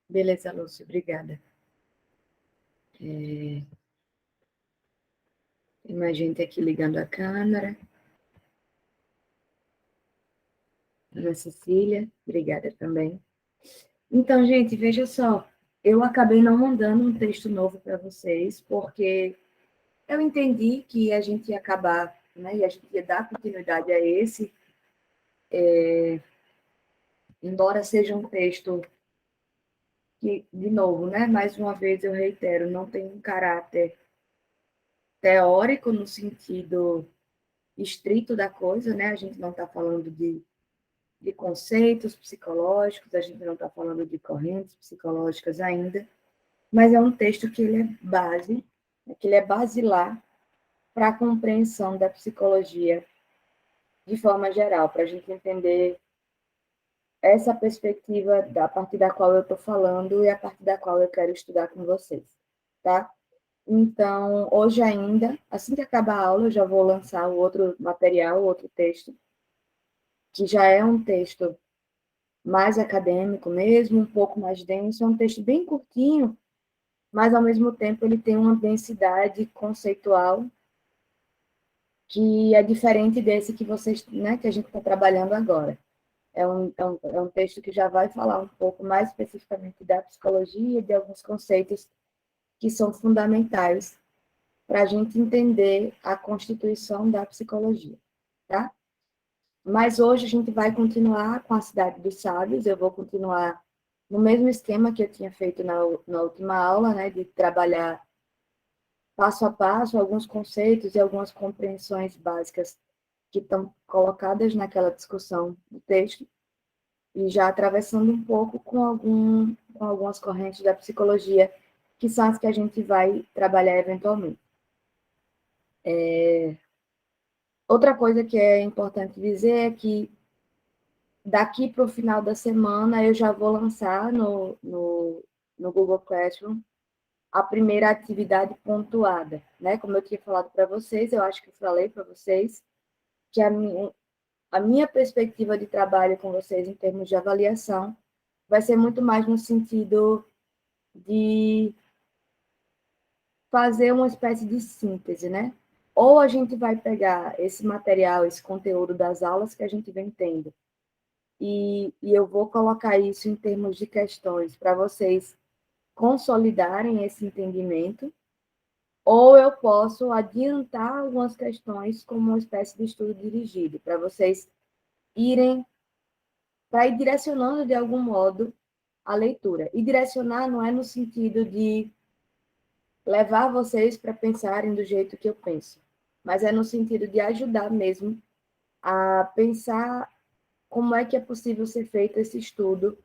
Beleza, Lúcia, obrigada. Mais gente aqui ligando a câmera. Ana Cecília, obrigada também. Então, gente, veja só, eu acabei não mandando um texto novo para vocês, porque eu entendi que a gente ia acabar, né, e a gente ia dar continuidade a esse, embora seja um texto que, de novo, né, mais uma vez eu reitero, não tem um caráter teórico no sentido estrito da coisa, né, a gente não está falando de conceitos psicológicos, a gente não está falando de correntes psicológicas ainda, mas é um texto que ele é base, que ele é basilar para a compreensão da psicologia de forma geral, para a gente entender essa perspectiva a partir da qual eu estou falando e a partir da qual eu quero estudar com vocês, tá? Então, hoje ainda, assim que acabar a aula, eu já vou lançar o outro material, o outro texto, que já é um texto mais acadêmico mesmo, um pouco mais denso, é um texto bem curtinho, mas ao mesmo tempo ele tem uma densidade conceitual que é diferente desse que vocês, né, que a gente está trabalhando agora. É um texto que já vai falar um pouco mais especificamente da psicologia e de alguns conceitos que são fundamentais para a gente entender a constituição da psicologia, tá? Mas hoje a gente vai continuar com a Cidade dos Sábios, eu vou continuar no mesmo esquema que eu tinha feito na última aula, né, de trabalhar passo a passo alguns conceitos e algumas compreensões básicas que estão colocadas naquela discussão do texto, e já atravessando um pouco com algumas correntes da psicologia, que são as que a gente vai trabalhar eventualmente. Outra coisa que é importante dizer é que daqui para o final da semana eu já vou lançar no Google Classroom a primeira atividade pontuada, né? Como eu tinha falado para vocês, eu acho que eu falei para vocês que a minha perspectiva de trabalho com vocês em termos de avaliação vai ser muito mais no sentido de fazer uma espécie de síntese, né? Ou a gente vai pegar esse material, esse conteúdo das aulas que a gente vem tendo, e eu vou colocar isso em termos de questões para vocês consolidarem esse entendimento, ou eu posso adiantar algumas questões como uma espécie de estudo dirigido, para vocês irem, para ir direcionando de algum modo a leitura. E direcionar não é no sentido de levar vocês para pensarem do jeito que eu penso, mas é no sentido de ajudar mesmo a pensar como é que é possível ser feito esse estudo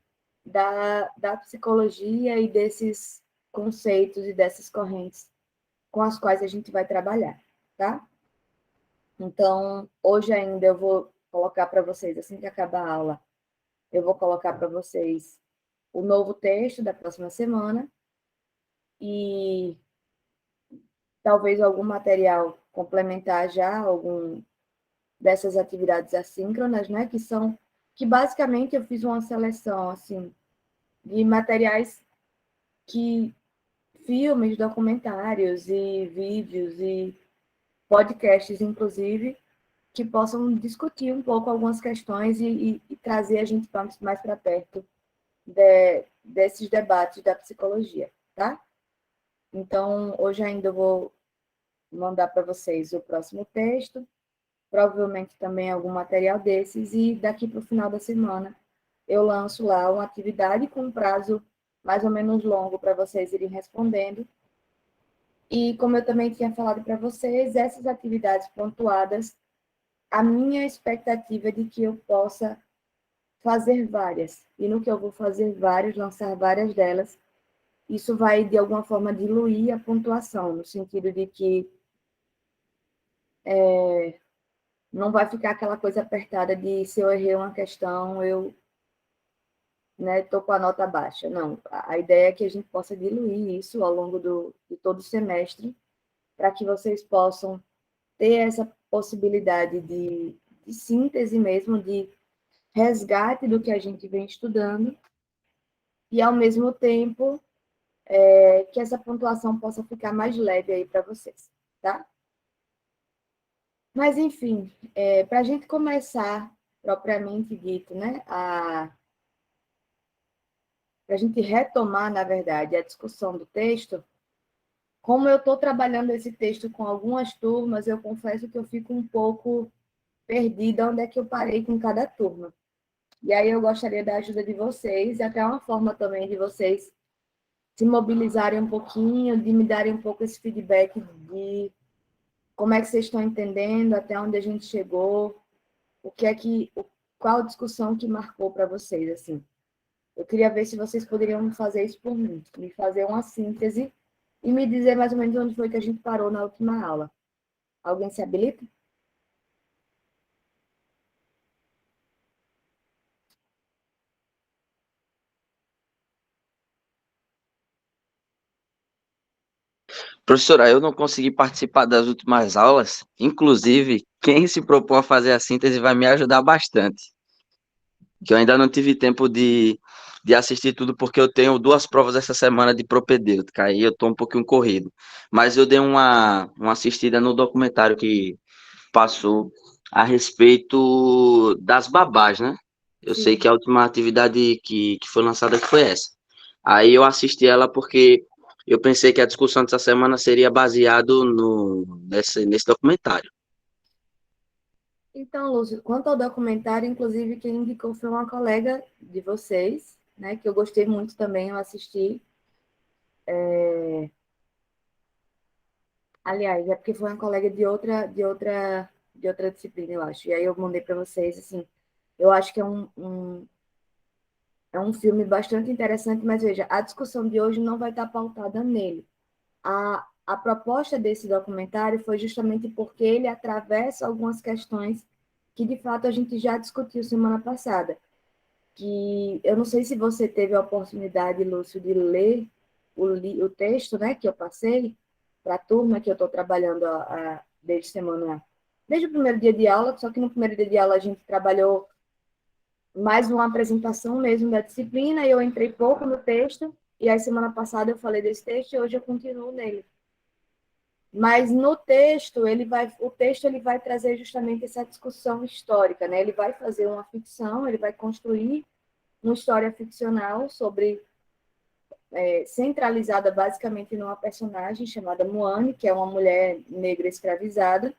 da psicologia e desses conceitos e dessas correntes com as quais a gente vai trabalhar, tá? Então, hoje ainda eu vou colocar para vocês, assim que acabar a aula, eu vou colocar para vocês o novo texto da próxima semana e talvez algum material complementar já, algum dessas atividades assíncronas, né, que basicamente eu fiz uma seleção assim de materiais que filmes, documentários e vídeos e podcasts, inclusive, que possam discutir um pouco algumas questões e trazer a gente mais para perto desses debates da psicologia, tá? Então, hoje ainda eu vou mandar para vocês o próximo texto, provavelmente também algum material desses, e daqui para o final da semana eu lanço lá uma atividade com um prazo mais ou menos longo para vocês irem respondendo. E como eu também tinha falado para vocês, essas atividades pontuadas, a minha expectativa é de que eu possa fazer várias. E no que eu vou fazer várias, lançar várias delas, isso vai, de alguma forma, diluir a pontuação, no sentido de que não vai ficar aquela coisa apertada de se eu errei uma questão, eu estou com a nota baixa. Não, a ideia é que a gente possa diluir isso ao longo de todo o semestre, para que vocês possam ter essa possibilidade de síntese mesmo, de resgate do que a gente vem estudando, e, ao mesmo tempo, que essa pontuação possa ficar mais leve aí para vocês, tá? Mas, enfim, para a gente começar, propriamente dito, né, para a gente retomar, na verdade, a discussão do texto, como eu estou trabalhando esse texto com algumas turmas, eu confesso que eu fico um pouco perdida onde é que eu parei com cada turma. E aí eu gostaria da ajuda de vocês, e até uma forma também de vocês se mobilizarem um pouquinho, de me darem um pouco esse feedback de como é que vocês estão entendendo, até onde a gente chegou, o que é que, qual a discussão que marcou para vocês, assim. Eu queria ver se vocês poderiam fazer isso por mim, me fazer uma síntese e me dizer mais ou menos onde foi que a gente parou na última aula. Alguém se habilita? Professora, eu não consegui participar das últimas aulas. Inclusive, quem se propôs a fazer a síntese vai me ajudar bastante. Que eu ainda não tive tempo de assistir tudo, porque eu tenho duas provas essa semana de propedêutica, aí eu estou um pouquinho corrido. Mas eu dei uma assistida no documentário que passou a respeito das babás, né? Eu sei Sim. que a última atividade que foi lançada foi essa. Aí eu assisti ela porque eu pensei que a discussão dessa semana seria baseado nesse documentário. Então, Lúcio, quanto ao documentário, inclusive, quem indicou foi uma colega de vocês, né, que eu gostei muito também, eu assisti. Aliás, é porque foi uma colega de outra disciplina, eu acho. E aí eu mandei para vocês, assim, eu acho que é um filme bastante interessante, mas veja, a discussão de hoje não vai estar pautada nele. A proposta desse documentário foi justamente porque ele atravessa algumas questões que, de fato, a gente já discutiu semana passada. Que eu não sei se você teve a oportunidade, Lúcio, de ler o texto, né, que eu passei para a turma que eu estou trabalhando desde semana, desde o primeiro dia de aula, só que no primeiro dia de aula a gente trabalhou mais uma apresentação mesmo da disciplina, e eu entrei pouco no texto, e aí semana passada eu falei desse texto e hoje eu continuo nele. Mas no texto, o texto ele vai trazer justamente essa discussão histórica, né? Ele vai fazer uma ficção, ele vai construir uma história ficcional sobre centralizada basicamente numa personagem chamada Moane, que é uma mulher negra escravizada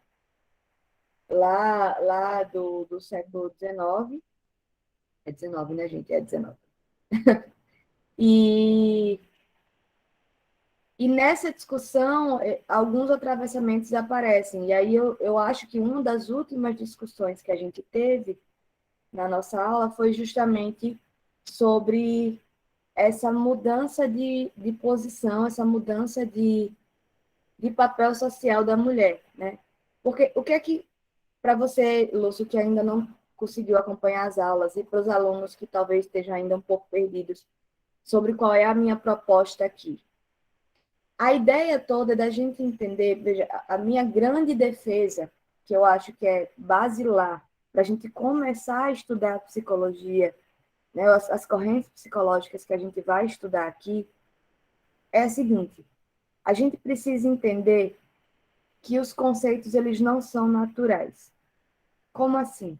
lá do século XIX. É 19, né, gente? É 19. E, e nessa discussão, alguns atravessamentos aparecem. E aí eu acho que uma das últimas discussões que a gente teve na nossa aula foi justamente sobre essa mudança de posição, essa mudança de papel social da mulher, né? Porque o que é que, para você, Lúcio, que ainda não conseguiu acompanhar as aulas, e para os alunos que talvez estejam ainda um pouco perdidos sobre qual é a minha proposta aqui. A ideia toda é da gente entender, veja, a minha grande defesa, que eu acho que é basilar, para a gente começar a estudar psicologia, né, as correntes psicológicas que a gente vai estudar aqui, é a seguinte: a gente precisa entender que os conceitos eles não são naturais. Como assim?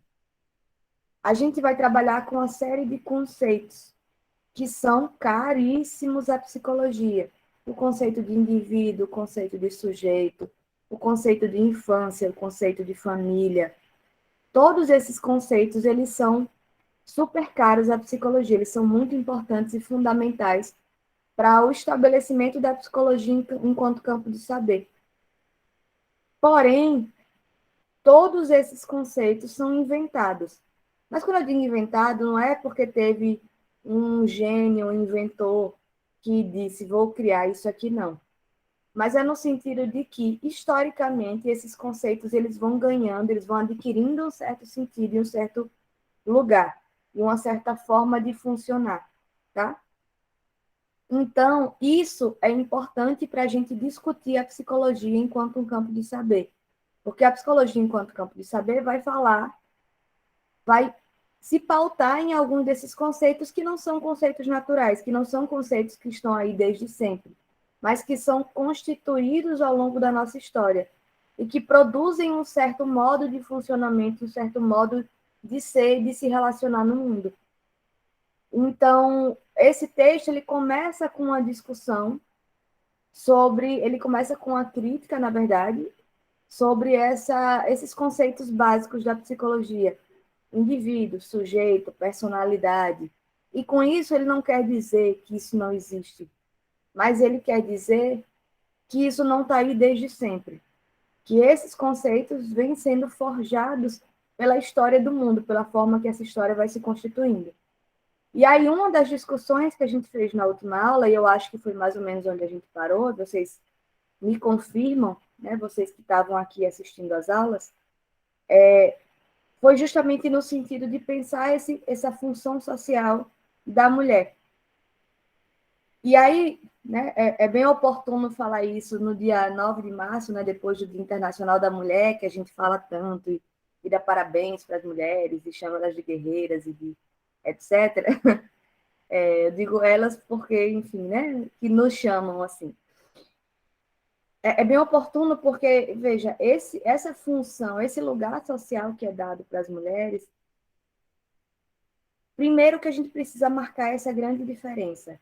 A gente vai trabalhar com uma série de conceitos que são caríssimos à psicologia. O conceito de indivíduo, o conceito de sujeito, o conceito de infância, o conceito de família. Todos esses conceitos, eles são super caros à psicologia, eles são muito importantes e fundamentais para o estabelecimento da psicologia enquanto campo de saber. Porém, todos esses conceitos são inventados. Mas quando eu digo inventado, não é porque teve um gênio, um inventor que disse, vou criar isso aqui, não. Mas é no sentido de que, historicamente, esses conceitos eles vão ganhando, eles vão adquirindo um certo sentido e um certo lugar, e uma certa forma de funcionar, tá? Então, isso é importante para a gente discutir a psicologia enquanto um campo de saber. Porque a psicologia, enquanto campo de saber, vai falar, vai se pautar em alguns desses conceitos que não são conceitos naturais, que não são conceitos que estão aí desde sempre, mas que são constituídos ao longo da nossa história e que produzem um certo modo de funcionamento, um certo modo de ser e de se relacionar no mundo. Então, esse texto ele começa com uma discussão ele começa com a crítica, na verdade, sobre esses conceitos básicos da psicologia, indivíduo, sujeito, personalidade. E com isso ele não quer dizer que isso não existe, mas ele quer dizer que isso não está aí desde sempre, que esses conceitos vêm sendo forjados pela história do mundo, pela forma que essa história vai se constituindo. E aí, uma das discussões que a gente fez na última aula, e eu acho que foi mais ou menos onde a gente parou, vocês me confirmam, né, vocês que estavam aqui assistindo às aulas, foi justamente no sentido de pensar essa função social da mulher. E aí, né, é bem oportuno falar isso no dia 9 de março, né, depois do Dia Internacional da Mulher, que a gente fala tanto e dá parabéns para as mulheres e chama elas de guerreiras e de etc. Eu digo elas porque, enfim, né, que nos chamam assim. É bem oportuno porque, veja, essa função, esse lugar social que é dado para as mulheres, primeiro que a gente precisa marcar essa grande diferença.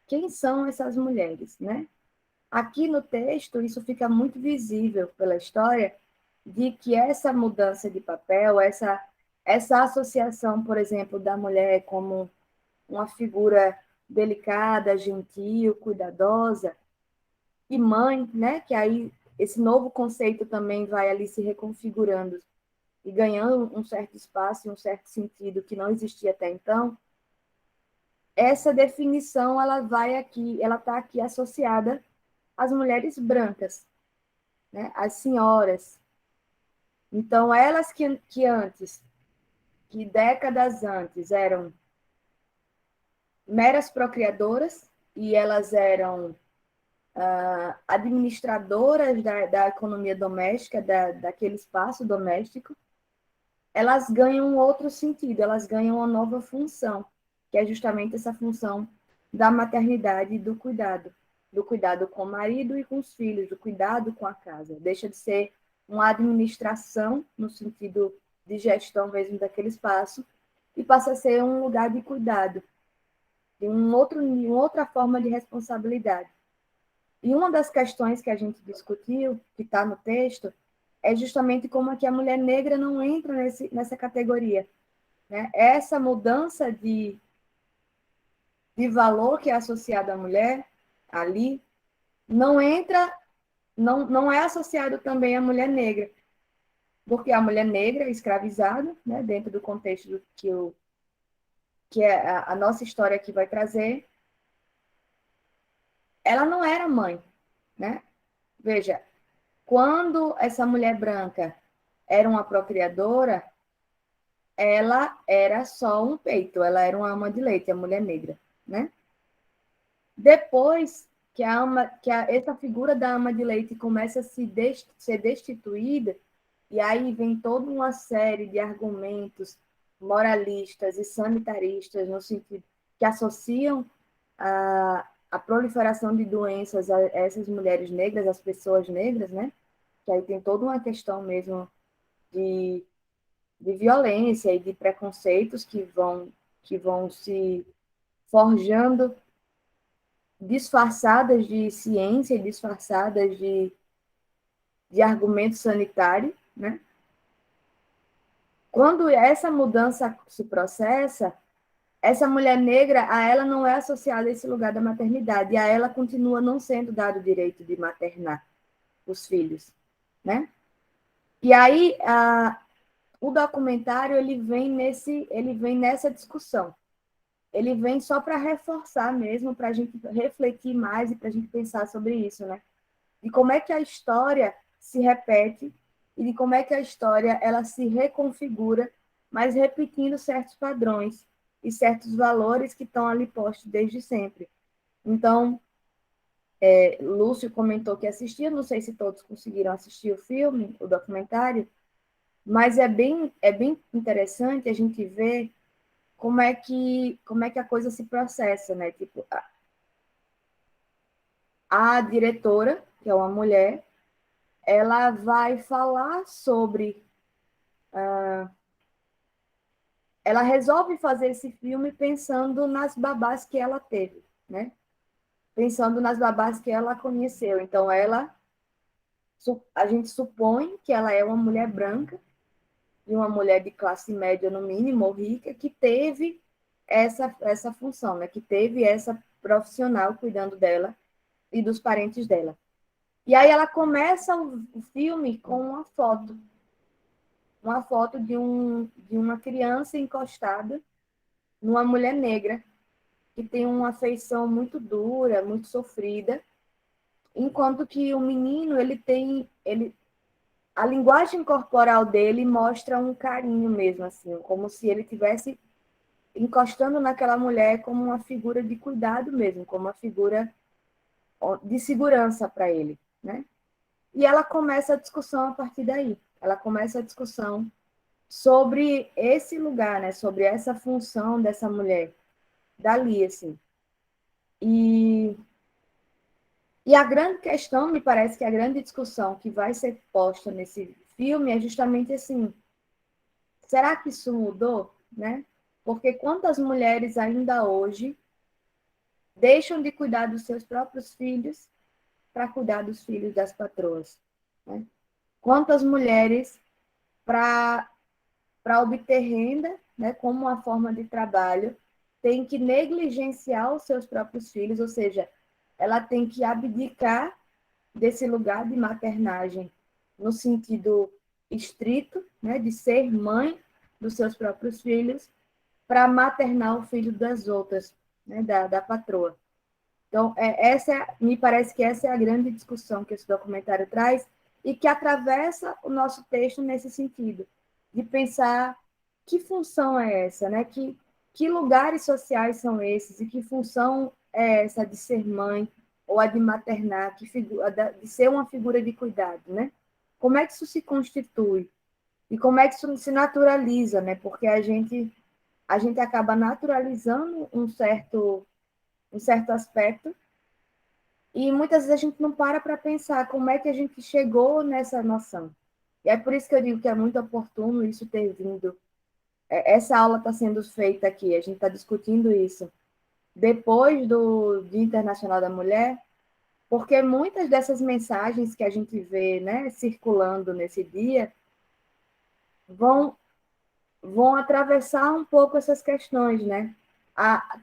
Quem são essas mulheres, né? Aqui no texto, isso fica muito visível pela história, de que essa mudança de papel, essa associação, por exemplo, da mulher como uma figura delicada, gentil, cuidadosa, e mãe, né? Que aí esse novo conceito também vai ali se reconfigurando e ganhando um certo espaço, um certo sentido que não existia até então. Essa definição ela está aqui associada às mulheres brancas, né? Às senhoras. Então, elas que antes, que décadas antes, eram meras procriadoras e elas eram administradoras da economia doméstica, daquele espaço doméstico, elas ganham um outro sentido, elas ganham uma nova função, que é justamente essa função da maternidade e do cuidado com o marido e com os filhos, do cuidado com a casa. Deixa de ser uma administração, no sentido de gestão mesmo daquele espaço, e passa a ser um lugar de cuidado, de uma outra forma de responsabilidade. E uma das questões que a gente discutiu, que está no texto, é justamente como é que a mulher negra não entra nessa categoria. Né? Essa mudança de valor que é associada à mulher ali, não entra, não é associado também à mulher negra, porque a mulher negra é escravizada, né, dentro do contexto do que é a nossa história aqui vai trazer, ela não era mãe. Né? Veja, quando essa mulher branca era uma procriadora, ela era só um peito, ela era uma ama de leite, a mulher negra, né? Depois que essa figura da ama de leite começa a ser destituída, e aí vem toda uma série de argumentos moralistas e sanitaristas, no sentido que associam a proliferação de doenças a essas mulheres negras, as pessoas negras, né? Que aí tem toda uma questão mesmo de violência e de preconceitos que vão se forjando disfarçadas de ciência, disfarçadas de argumento sanitário, né? Quando essa mudança se processa, essa mulher negra, a ela não é associada a esse lugar da maternidade, e a ela continua não sendo dado o direito de maternar os filhos, né? E aí, o documentário ele vem nessa discussão. Ele vem só para reforçar mesmo, para a gente refletir mais e para a gente pensar sobre isso, né? De como é que a história se repete e de como é que a história ela se reconfigura, mas repetindo certos padrões e certos valores que estão ali postos desde sempre. Então, Lúcio comentou que assistiu, não sei se todos conseguiram assistir o filme, o documentário, mas é bem interessante a gente ver como é que a coisa se processa, né? Tipo, a diretora, que é uma mulher, ela vai falar sobre. Ela resolve fazer esse filme pensando nas babás que ela teve, né? Pensando nas babás que ela conheceu. Então, a gente supõe que ela é uma mulher branca, e uma mulher de classe média, no mínimo, ou rica, que teve essa função, né? Que teve essa profissional cuidando dela e dos parentes dela. E aí ela começa o filme com uma foto de uma criança encostada numa mulher negra, que tem uma feição muito dura, muito sofrida, enquanto que o menino, a linguagem corporal dele mostra um carinho mesmo, assim, como se ele tivesse encostando naquela mulher como uma figura de cuidado mesmo, como uma figura de segurança para ele, né? E ela começa a discussão a partir daí. Ela começa a discussão sobre esse lugar, né? Sobre essa função dessa mulher dali, assim. E, e a grande questão, me parece que a grande discussão que vai ser posta nesse filme é justamente assim: será que isso mudou, né? Porque quantas mulheres ainda hoje deixam de cuidar dos seus próprios filhos para cuidar dos filhos das patroas, né? Quantas mulheres, para obter renda, né, como uma forma de trabalho, têm que negligenciar os seus próprios filhos, ou seja, ela tem que abdicar desse lugar de maternagem no sentido estrito, né, de ser mãe dos seus próprios filhos, para maternar o filho das outras, né, da patroa. Então, me parece que essa é a grande discussão que esse documentário traz e que atravessa o nosso texto nesse sentido, de pensar que função é essa, né? Que lugares sociais são esses e que função é essa de ser mãe ou a de maternar, de ser uma figura de cuidado, né? Como é que isso se constitui? E como é que isso se naturaliza, né? Porque a gente acaba naturalizando um certo aspecto e muitas vezes a gente não para pensar como é que a gente chegou nessa noção. E é por isso que eu digo que é muito oportuno isso ter vindo. Essa aula está sendo feita aqui, a gente está discutindo isso depois do Dia Internacional da Mulher, porque muitas dessas mensagens que a gente vê, né, circulando nesse dia vão, vão atravessar um pouco essas questões, né?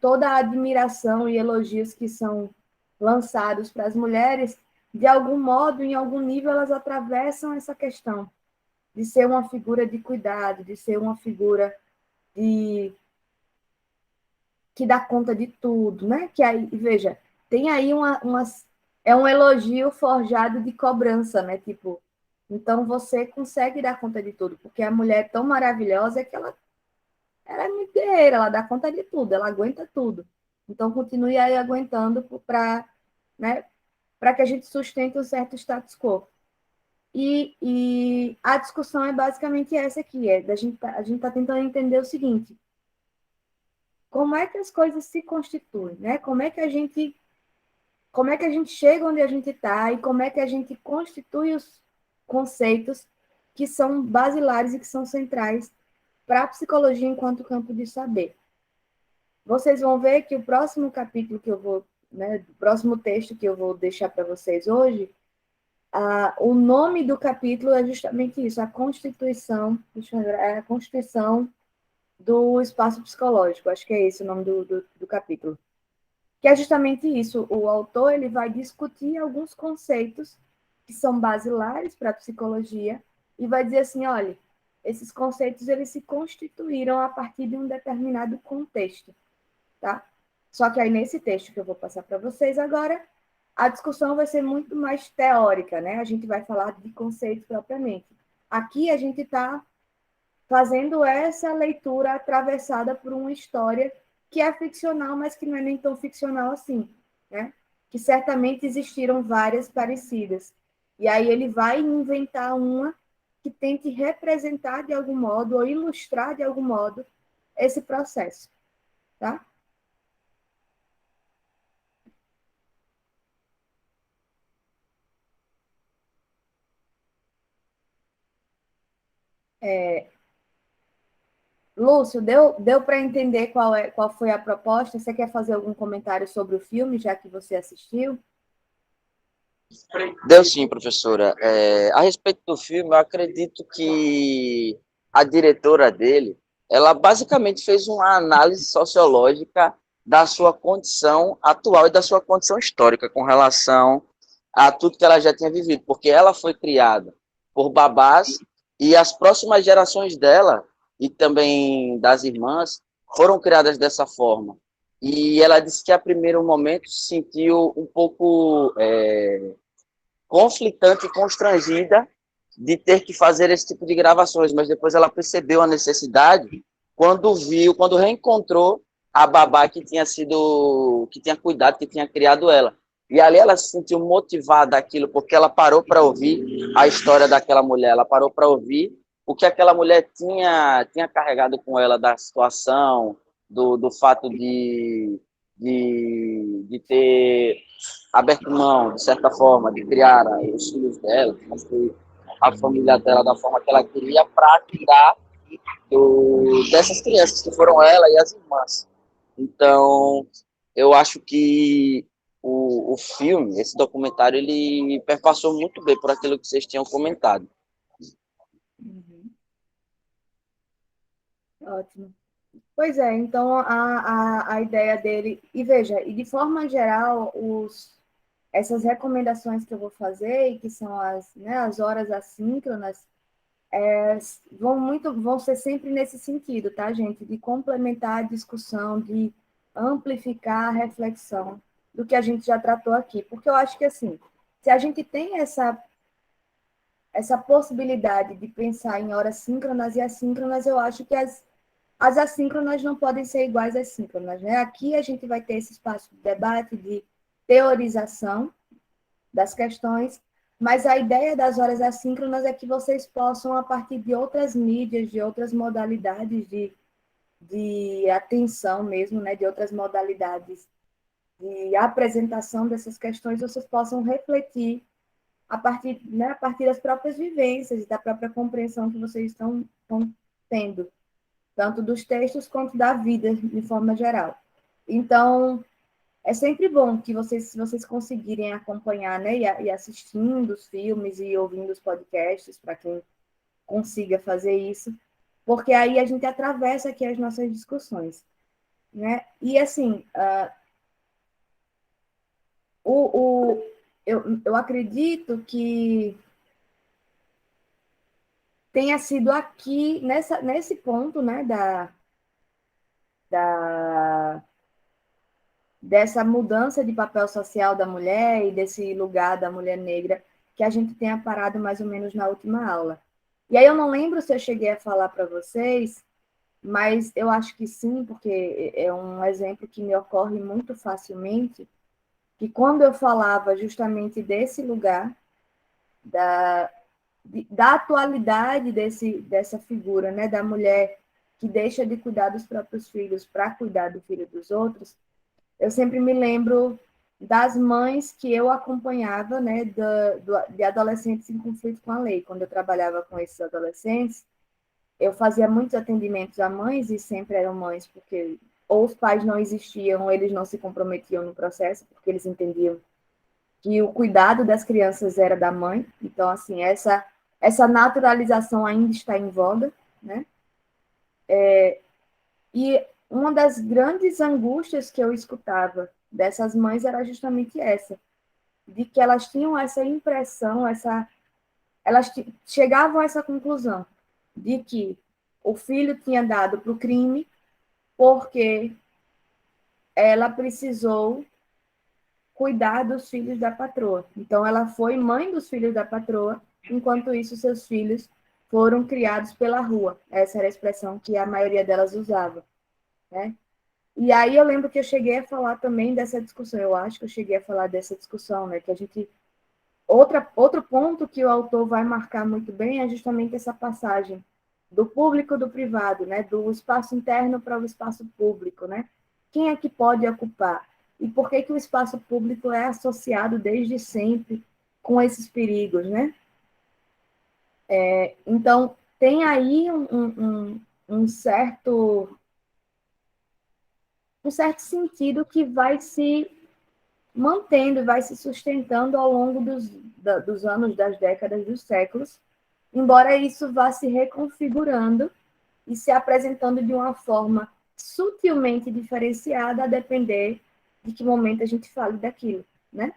Toda a admiração e elogios que são lançados para as mulheres, de algum modo, em algum nível, elas atravessam essa questão de ser uma figura de cuidado, de ser uma figura de que dá conta de tudo, né? Que aí, veja, tem aí é um elogio forjado de cobrança, né? Tipo, então você consegue dar conta de tudo, porque a mulher é tão maravilhosa que ela é muito guerreira, ela dá conta de tudo, ela aguenta tudo. Então continue aí aguentando para, né, para que a gente sustente um certo status quo. E a discussão é basicamente essa aqui, a gente tá tentando entender o seguinte: como é que as coisas se constituem, né? Como é que a gente chega onde a gente está e como é que a gente constitui os conceitos que são basilares e que são centrais para a psicologia enquanto campo de saber. Vocês vão ver que o próximo capítulo que eu vou, né, o próximo texto que eu vou deixar para vocês hoje, o nome do capítulo é justamente isso, a Constituição, a Constituição do Espaço Psicológico, acho que é esse o nome do capítulo. Que é justamente isso, o autor ele vai discutir alguns conceitos que são basilares para a psicologia e vai dizer assim, olha, esses conceitos eles se constituíram a partir de um determinado contexto, tá? Só que aí nesse texto que eu vou passar para vocês agora, a discussão vai ser muito mais teórica, né? A gente vai falar de conceitos propriamente. Aqui a gente está fazendo essa leitura atravessada por uma história que é ficcional, mas que não é nem tão ficcional assim, né? Que certamente existiram várias parecidas. E aí ele vai inventar uma que tente representar de algum modo ou ilustrar de algum modo esse processo, tá? Lúcio, deu para entender qual foi a proposta? Você quer fazer algum comentário sobre o filme, já que você assistiu? Deu sim, professora. A respeito do filme, eu acredito que a diretora dele, ela basicamente fez uma análise sociológica da sua condição atual e da sua condição histórica com relação a tudo que ela já tinha vivido, porque ela foi criada por babás e as próximas gerações dela e também das irmãs foram criadas dessa forma. E ela disse que a primeiro momento se sentiu um pouco conflitante e constrangida de ter que fazer esse tipo de gravações, mas depois ela percebeu a necessidade quando reencontrou a babá que tinha cuidado, que tinha criado ela. E ali ela se sentiu motivada aquilo, porque ela parou para ouvir a história daquela mulher, ela parou para ouvir o que aquela mulher tinha carregado com ela da situação, do fato de ter aberto mão, de certa forma, de criar os filhos dela, de construir a família dela da forma que ela queria para cuidar dessas crianças, que foram ela e as irmãs. Então, eu acho que o filme, esse documentário, ele perpassou muito bem por aquilo que vocês tinham comentado. Uhum. Ótimo. Pois é, então a ideia dele. E veja, e de forma geral, essas recomendações que eu vou fazer, e que são as horas assíncronas, vão ser sempre nesse sentido, tá, gente? De complementar a discussão, de amplificar a reflexão do que a gente já tratou aqui. Porque eu acho que, assim, se a gente tem essa possibilidade de pensar em horas síncronas e assíncronas, eu acho que as assíncronas não podem ser iguais às síncronas, né? Aqui a gente vai ter esse espaço de debate, de teorização das questões, mas a ideia das horas assíncronas é que vocês possam, a partir de outras mídias, de outras modalidades de atenção mesmo, né? De outras modalidades de apresentação dessas questões, vocês possam refletir a partir das próprias vivências e da própria compreensão que vocês estão tendo, tanto dos textos quanto da vida, de forma geral. Então, é sempre bom que se vocês conseguirem acompanhar, né, e assistindo os filmes e ouvindo os podcasts, para quem consiga fazer isso, porque aí a gente atravessa aqui as nossas discussões, né? E assim, o, o, eu acredito que tenha sido aqui, nesse ponto, né, da, dessa mudança de papel social da mulher e desse lugar da mulher negra, que a gente tenha parado mais ou menos na última aula. E aí eu não lembro se eu cheguei a falar para vocês, mas eu acho que sim, porque é um exemplo que me ocorre muito facilmente, que quando eu falava justamente desse lugar, da, da atualidade dessa figura, né, da mulher que deixa de cuidar dos próprios filhos para cuidar do filho dos outros, eu sempre me lembro das mães que eu acompanhava, né, de adolescentes em conflito com a lei. Quando eu trabalhava com esses adolescentes, eu fazia muitos atendimentos a mães, e sempre eram mães, porque ou os pais não existiam, ou eles não se comprometiam no processo, porque eles entendiam que o cuidado das crianças era da mãe. Então, assim, essa naturalização ainda está em voga, né? E uma das grandes angústias que eu escutava dessas mães era justamente essa, de que elas tinham essa impressão, elas chegavam a essa conclusão de que o filho tinha dado para o crime porque ela precisou cuidar dos filhos da patroa. Então, ela foi mãe dos filhos da patroa, enquanto isso, seus filhos foram criados pela rua. Essa era a expressão que a maioria delas usava, né? E aí eu lembro que eu cheguei a falar também dessa discussão, eu acho que eu cheguei a falar dessa discussão, né? Que a gente. Outro ponto que o autor vai marcar muito bem é justamente essa passagem do público do privado, né? Do espaço interno para o espaço público, né? Quem é que pode ocupar? E por que que o espaço público é associado desde sempre com esses perigos, né? Então, tem aí um certo sentido que vai se mantendo, vai se sustentando ao longo dos anos, das décadas, dos séculos, embora isso vá se reconfigurando e se apresentando de uma forma sutilmente diferenciada, a depender de que momento a gente fale daquilo, né?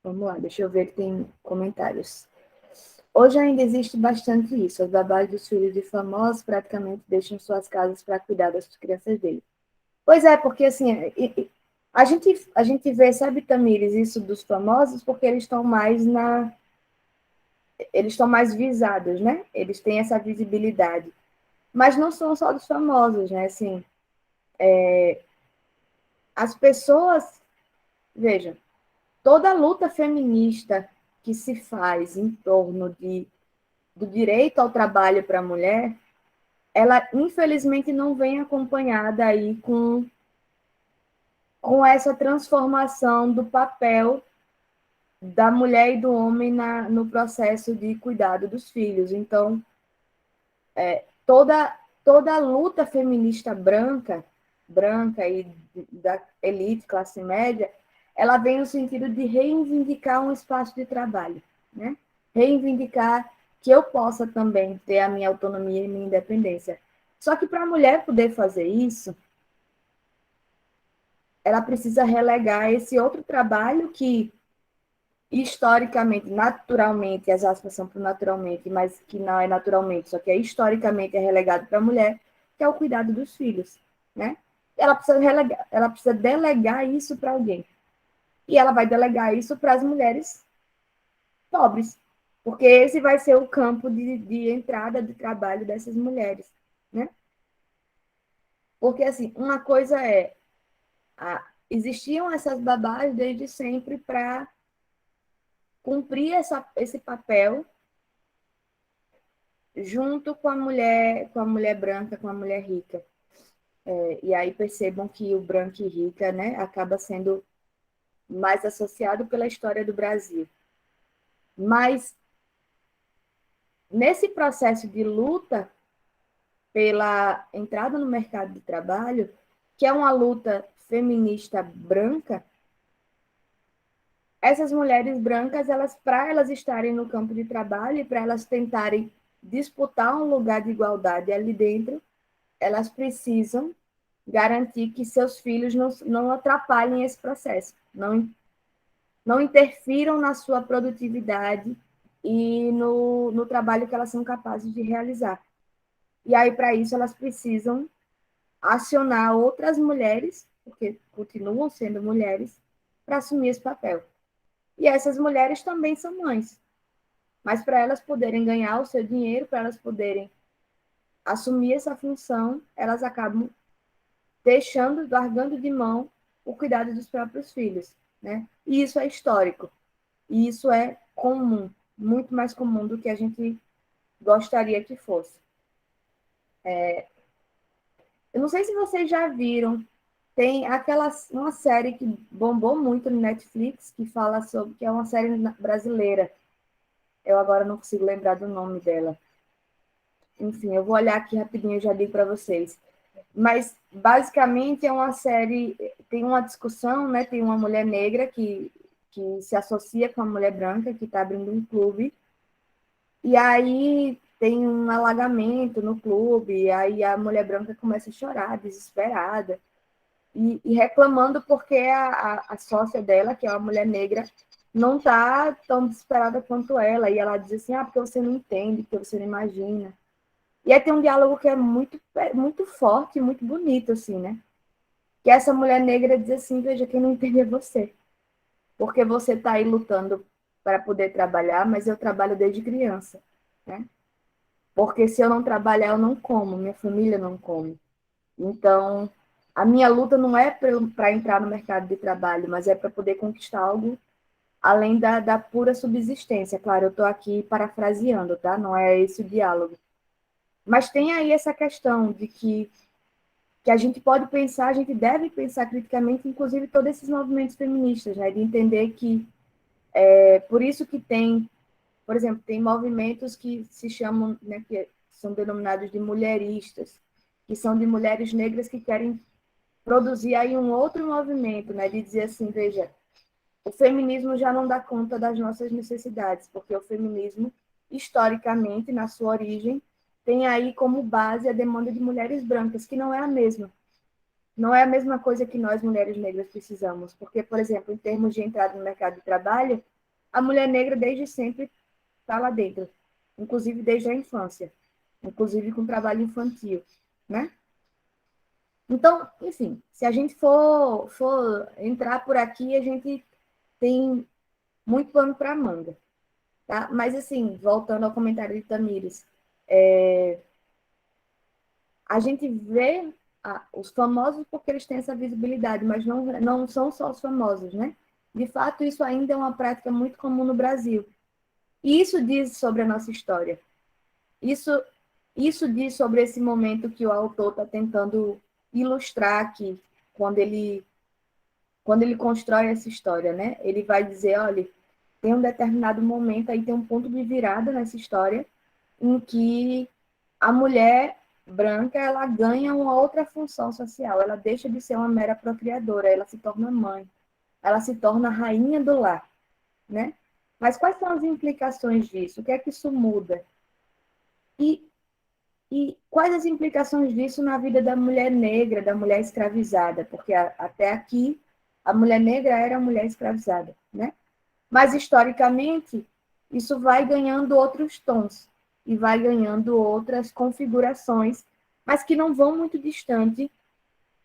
Vamos lá, deixa eu ver que tem comentários. Hoje ainda existe bastante isso. As babás dos filhos de famosos praticamente deixam suas casas para cuidar das crianças dele. Pois é, porque assim, a gente vê, sabe, Tamires, isso dos famosos, porque eles estão mais visados, né? Eles têm essa visibilidade. Mas não são só dos famosos, né? Assim, as pessoas, veja, toda a luta feminista que se faz em torno do direito ao trabalho para a mulher, ela infelizmente não vem acompanhada aí com essa transformação do papel da mulher e do homem no processo de cuidado dos filhos. Então, toda a luta feminista branca e da elite, classe média, ela vem no sentido de reivindicar um espaço de trabalho, né? Reivindicar que eu possa também ter a minha autonomia e minha independência. Só que para a mulher poder fazer isso, ela precisa relegar esse outro trabalho que historicamente, naturalmente, as aspas são para naturalmente, mas que não é naturalmente, só que historicamente é relegado para a mulher, que é o cuidado dos filhos, né? Ela precisa delegar isso para alguém. E ela vai delegar isso para as mulheres pobres, porque esse vai ser o campo de entrada de trabalho dessas mulheres, né? Porque, assim, uma coisa existiam essas babás desde sempre para cumprir esse papel junto com a mulher branca, com a mulher rica. E aí percebam que o branco e rica, né, acaba sendo mais associado pela história do Brasil. Mas nesse processo de luta pela entrada no mercado de trabalho, que é uma luta feminista branca, essas mulheres brancas, para elas estarem no campo de trabalho e para elas tentarem disputar um lugar de igualdade ali dentro, elas precisam garantir que seus filhos não atrapalhem esse processo, não interfiram na sua produtividade e no trabalho que elas são capazes de realizar. E aí, para isso, elas precisam acionar outras mulheres, porque continuam sendo mulheres, para assumir esse papel. E essas mulheres também são mães. Mas para elas poderem ganhar o seu dinheiro, para elas poderem assumir essa função, elas acabam largando de mão o cuidado dos próprios filhos, né? E isso é histórico. E isso é comum, muito mais comum do que a gente gostaria que fosse. Eu não sei se vocês já viram, tem uma série que bombou muito no Netflix, que fala sobre, que é uma série brasileira. Eu agora não consigo lembrar do nome dela. Enfim, eu vou olhar aqui rapidinho e já digo para vocês. Mas, basicamente, é uma série, tem uma discussão, né? Tem uma mulher negra que se associa com a mulher branca, que está abrindo um clube, e aí tem um alagamento no clube, e aí a mulher branca começa a chorar, desesperada, e reclamando porque a sócia dela, que é uma mulher negra, não está tão desesperada quanto ela, e ela diz assim, porque você não entende, porque você não imagina. E aí tem um diálogo que é muito forte, muito bonito, assim, né? Que essa mulher negra diz assim, veja, quem não entende é você. Porque você está aí lutando para poder trabalhar, mas eu trabalho desde criança, né? Porque se eu não trabalhar, eu não como, minha família não come. Então, a minha luta não é para entrar no mercado de trabalho, mas é para poder conquistar além da pura subsistência. Claro, eu estou aqui parafraseando, tá? Não é esse o diálogo. Mas tem aí essa questão de que a gente pode pensar, a gente deve pensar criticamente, inclusive todos esses movimentos feministas, né? De entender que é por isso que tem, por exemplo, tem movimentos que se chamam, né, que são denominados de mulheristas, que são de mulheres negras que querem produzir aí um outro movimento, né? De dizer assim, veja, o feminismo já não dá conta das nossas necessidades, porque o feminismo, historicamente, na sua origem, tem aí como base a demanda de mulheres brancas, que não é a mesma. Não é a mesma coisa que nós, mulheres negras, precisamos. Porque, por exemplo, em termos de entrada no mercado de trabalho, a mulher negra desde sempre está lá dentro, inclusive desde a infância, inclusive com trabalho infantil, né? Então, enfim, se a gente for entrar por aqui, a gente tem muito pano para manga, tá? Mas, assim, voltando ao comentário de Tamires, a gente vê os famosos porque eles têm essa visibilidade, mas não são só os famosos, né? De fato, isso ainda é uma prática muito comum no Brasil. E isso diz sobre a nossa história. Isso, isso diz sobre esse momento que o autor está tentando ilustrar aqui, quando ele constrói essa história, né? Ele vai dizer, olha, tem um determinado momento, aí tem um ponto de virada nessa história, em que a mulher branca ela ganha uma outra função social, ela deixa de ser uma mera procriadora, ela se torna mãe, ela se torna rainha do lar, né? Mas quais são as implicações disso? O que é que isso muda? E, e quais as implicações disso na vida da mulher negra, da mulher escravizada? Porque até aqui a mulher negra era a mulher escravizada, né? Mas, historicamente, isso vai ganhando outros tons e vai ganhando outras configurações, mas que não vão muito distante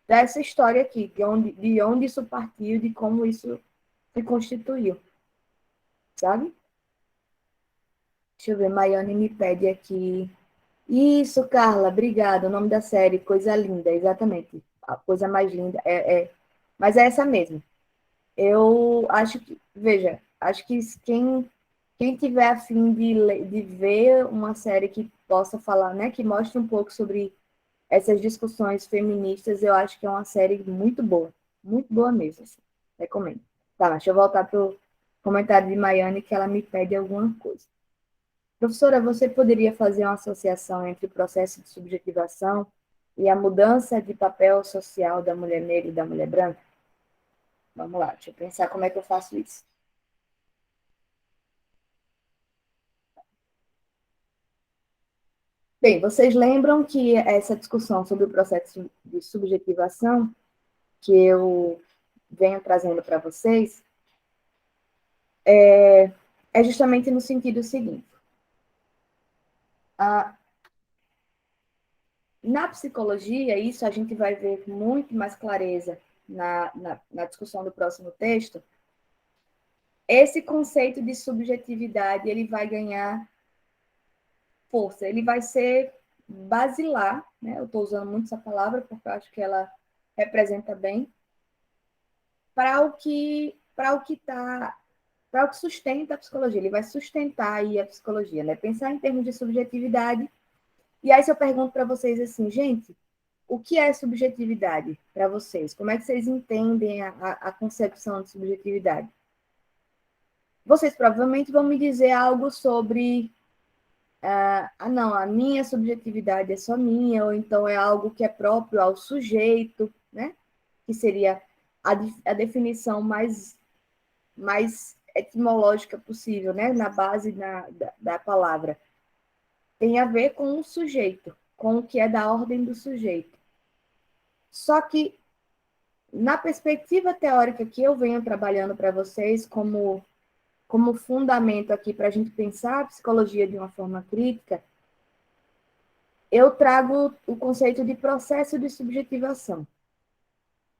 dessa história aqui, de onde isso partiu, de como isso se constituiu, sabe? Deixa eu ver, Maiane me pede aqui. Isso, Carla, obrigada. O nome da série, Coisa Linda, exatamente. A coisa mais linda. Mas é essa mesmo. Eu acho que, veja, acho que quem tiver a fim de ver uma série que possa falar, né, que mostre um pouco sobre essas discussões feministas, eu acho que é uma série muito boa mesmo, assim. Recomendo. Tá, deixa eu voltar para o comentário de Maiane, que ela me pede alguma coisa. Professora, você poderia fazer uma associação entre o processo de subjetivação e a mudança de papel social da mulher negra e da mulher branca? Vamos lá, deixa eu pensar como é que eu faço isso. Bem, vocês lembram que essa discussão sobre o processo de subjetivação que eu venho trazendo para vocês é justamente no sentido seguinte. Na psicologia, isso a gente vai ver com muito mais clareza na discussão do próximo texto, esse conceito de subjetividade ele vai ganhar força, ele vai ser basilar, né? Eu estou usando muito essa palavra porque eu acho que ela representa bem para o que está para o que sustenta a psicologia, ele vai sustentar aí a psicologia, né? Pensar em termos de subjetividade. E aí se eu pergunto para vocês assim, gente, o que é subjetividade para vocês? Como é que vocês entendem a concepção de subjetividade? Vocês provavelmente vão me dizer algo sobre não, a minha subjetividade é só minha, ou então é algo que é próprio ao sujeito, né? Que seria a definição mais etimológica possível, né? Na base da palavra. Tem a ver com o sujeito, com o que é da ordem do sujeito. Só que, na perspectiva teórica que eu venho trabalhando para vocês, como fundamento aqui para a gente pensar a psicologia de uma forma crítica, eu trago o conceito de processo de subjetivação.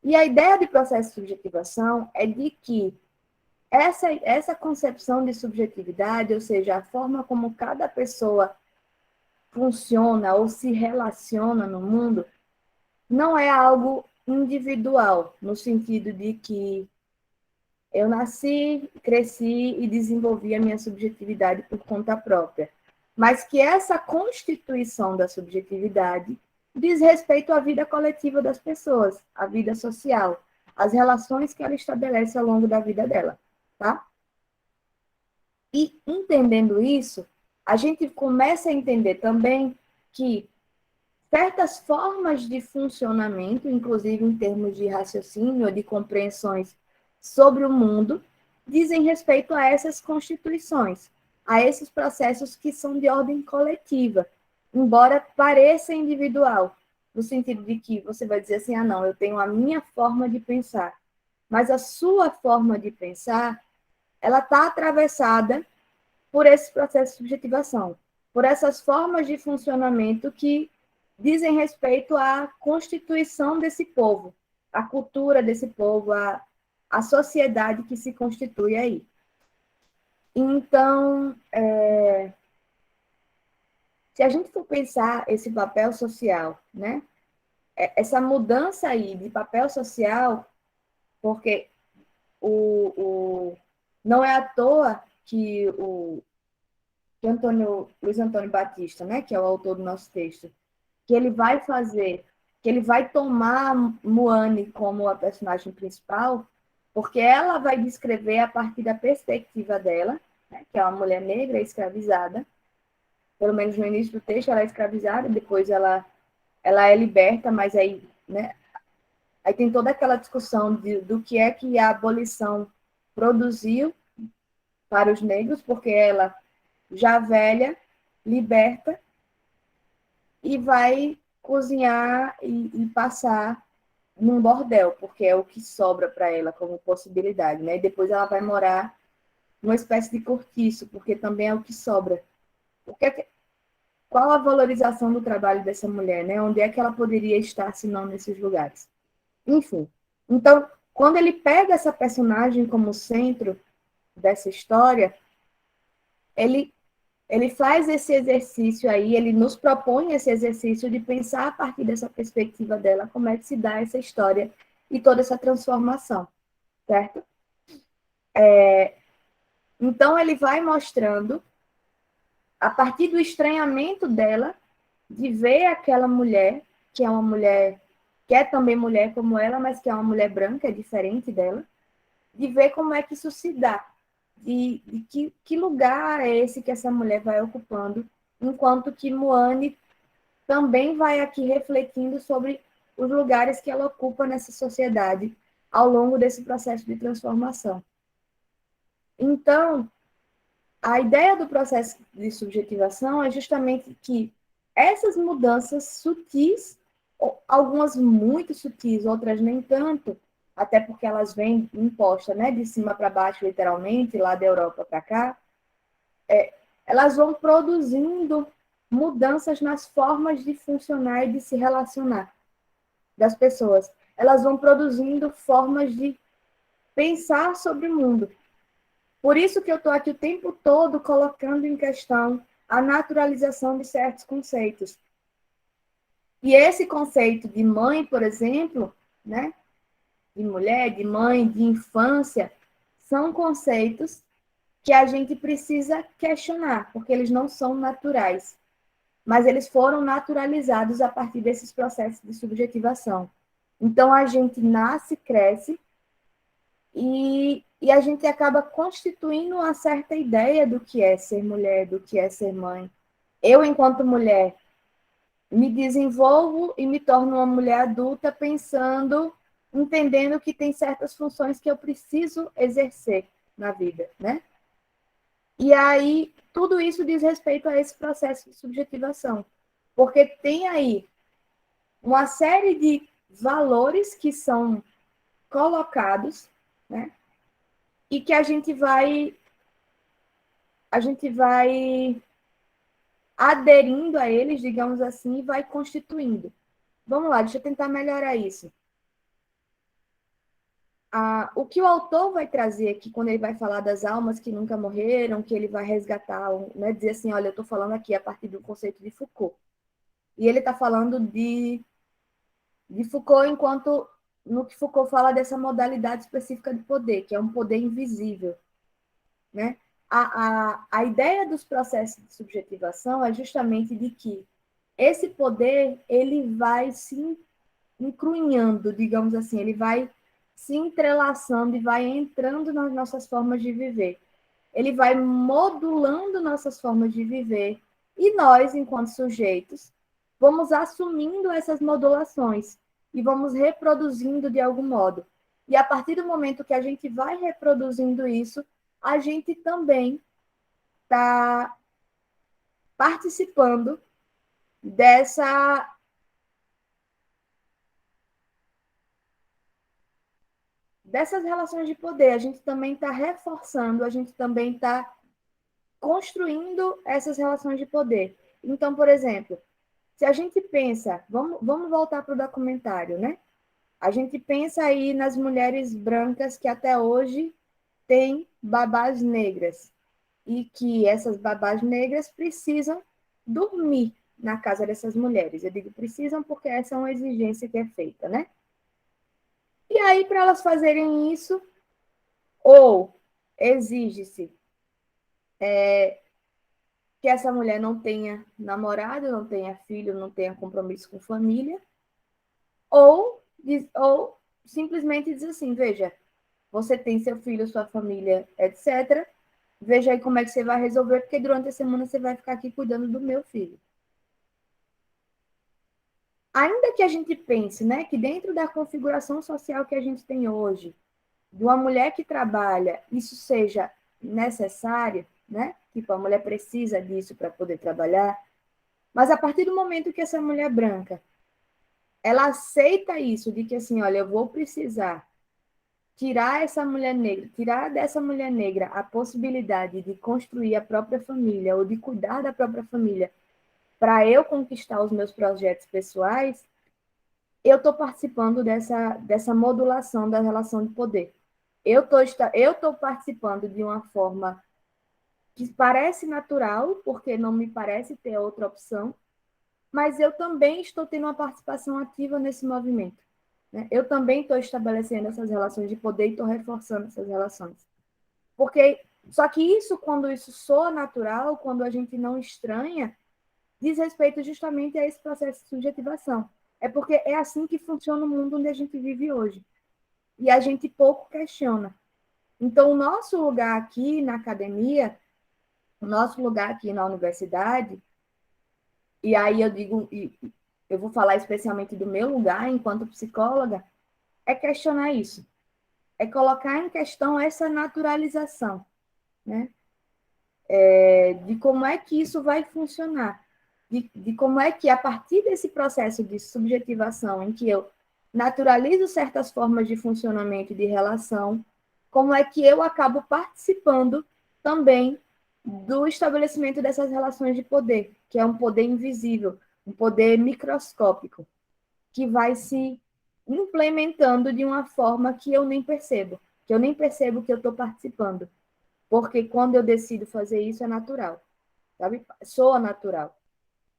E a ideia de processo de subjetivação é de que essa concepção de subjetividade, ou seja, a forma como cada pessoa funciona ou se relaciona no mundo, não é algo individual, no sentido de que Eu nasci, cresci e desenvolvi a minha subjetividade por conta própria. Mas que essa constituição da subjetividade diz respeito à vida coletiva das pessoas, à vida social, às relações que ela estabelece ao longo da vida dela, tá? E entendendo isso, a gente começa a entender também que certas formas de funcionamento, inclusive em termos de raciocínio, de compreensões sobre o mundo, dizem respeito a essas constituições, a esses processos que são de ordem coletiva, embora pareça individual, no sentido de que você vai dizer assim, ah, não, eu tenho a minha forma de pensar, mas a sua forma de pensar, ela está atravessada por esse processo de subjetivação, por essas formas de funcionamento que dizem respeito à constituição desse povo, à cultura desse povo, à sociedade que se constitui aí. Então, se a gente for pensar esse papel social, né? Essa mudança aí de papel social, porque não é à toa que Luiz Antônio Batista, né, que é o autor do nosso texto, que ele vai fazer, que ele vai tomar Moane como a personagem principal, porque ela vai descrever a partir da perspectiva dela, né, que é uma mulher negra escravizada, pelo menos no início do texto ela é escravizada, depois ela é liberta, mas aí, né, aí tem toda aquela discussão do que é que a abolição produziu para os negros, porque ela, já velha, liberta, e vai cozinhar e passar num bordel, porque é o que sobra para ela como possibilidade, né? E depois ela vai morar numa espécie de cortiço, porque também é o que sobra. Porque, qual a valorização do trabalho dessa mulher, né? Onde é que ela poderia estar, se não nesses lugares? Enfim. Então, quando ele pega essa personagem como centro dessa história, ele faz esse exercício aí, ele nos propõe esse exercício de pensar a partir dessa perspectiva dela, como é que se dá essa história e toda essa transformação, certo? Então, ele vai mostrando, a partir do estranhamento dela, de ver aquela mulher, que é uma mulher, que é também mulher como ela, mas que é uma mulher branca, é diferente dela, de ver como é que isso se dá, de que lugar é esse que essa mulher vai ocupando, enquanto que Moane também vai aqui refletindo sobre os lugares que ela ocupa nessa sociedade ao longo desse processo de transformação. Então, a ideia do processo de subjetivação é justamente que essas mudanças sutis, algumas muito sutis, outras nem tanto, até porque elas vêm impostas, né, de cima para baixo, literalmente, lá da Europa para cá, elas vão produzindo mudanças nas formas de funcionar e de se relacionar das pessoas. Elas vão produzindo formas de pensar sobre o mundo. Por isso que eu estou aqui o tempo todo colocando em questão a naturalização de certos conceitos. E esse conceito de mãe, por exemplo, né, de mulher, de mãe, de infância, são conceitos que a gente precisa questionar, porque eles não são naturais, mas eles foram naturalizados a partir desses processos de subjetivação. Então, a gente nasce, cresce, e a gente acaba constituindo uma certa ideia do que é ser mulher, do que é ser mãe. Eu, enquanto mulher, me desenvolvo e me torno uma mulher adulta pensando, entendendo que tem certas funções que eu preciso exercer na vida, né? E aí, tudo isso diz respeito a esse processo de subjetivação, porque tem aí uma série de valores que são colocados, né? E que a gente vai aderindo a eles, digamos assim, e vai constituindo. Vamos lá, deixa eu tentar melhorar isso. O que o autor vai trazer aqui, quando ele vai falar das almas que nunca morreram, que ele vai resgatar, né, dizer assim, olha, eu estou falando aqui a partir do conceito de Foucault. E ele está falando de Foucault enquanto no que Foucault fala dessa modalidade específica de poder, que é um poder invisível, né? A ideia dos processos de subjetivação é justamente de que esse poder ele vai se encrunhando, digamos assim, ele vai se entrelaçando e vai entrando nas nossas formas de viver. Ele vai modulando nossas formas de viver e nós, enquanto sujeitos, vamos assumindo essas modulações e vamos reproduzindo de algum modo. E a partir do momento que a gente vai reproduzindo isso, a gente também está participando dessa dessas relações de poder. A gente também está reforçando, a gente também está construindo essas relações de poder. Então, por exemplo, se a gente pensa, vamos voltar para o documentário, né? A gente pensa aí nas mulheres brancas que até hoje têm babás negras e que essas babás negras precisam dormir na casa dessas mulheres. Eu digo precisam porque essa é uma exigência que é feita, né? E aí, para elas fazerem isso, ou exige-se que essa mulher não tenha namorado, não tenha filho, não tenha compromisso com família, ou simplesmente diz assim, veja, você tem seu filho, sua família, etc. Veja aí como é que você vai resolver, porque durante a semana você vai ficar aqui cuidando do meu filho. Ainda que a gente pense, né, que dentro da configuração social que a gente tem hoje, de uma mulher que trabalha, isso seja necessário, né? Tipo, a mulher precisa disso para poder trabalhar, mas a partir do momento que essa mulher branca, ela aceita isso, de que assim, olha, eu vou precisar tirar essa mulher negra, tirar dessa mulher negra a possibilidade de construir a própria família ou de cuidar da própria família para eu conquistar os meus projetos pessoais, eu estou participando dessa modulação da relação de poder. Eu tô participando de uma forma que parece natural, porque não me parece ter outra opção, mas eu também estou tendo uma participação ativa nesse movimento. Né? Eu também estou estabelecendo essas relações de poder e estou reforçando essas relações. Porque, só que isso, quando isso soa natural, quando a gente não estranha, diz respeito justamente a esse processo de subjetivação. É porque é assim que funciona o mundo onde a gente vive hoje. E a gente pouco questiona. Então, o nosso lugar aqui na academia, o nosso lugar aqui na universidade, e aí eu digo, eu vou falar especialmente do meu lugar enquanto psicóloga, é questionar isso. É colocar em questão essa naturalização, né? De como é que isso vai funcionar, de como é que, a partir desse processo de subjetivação, em que eu naturalizo certas formas de funcionamento e de relação, como é que eu acabo participando também do estabelecimento dessas relações de poder, que é um poder invisível, um poder microscópico, que vai se implementando de uma forma que eu nem percebo que eu estou participando. Porque quando eu decido fazer isso, é natural, sabe? Soa natural.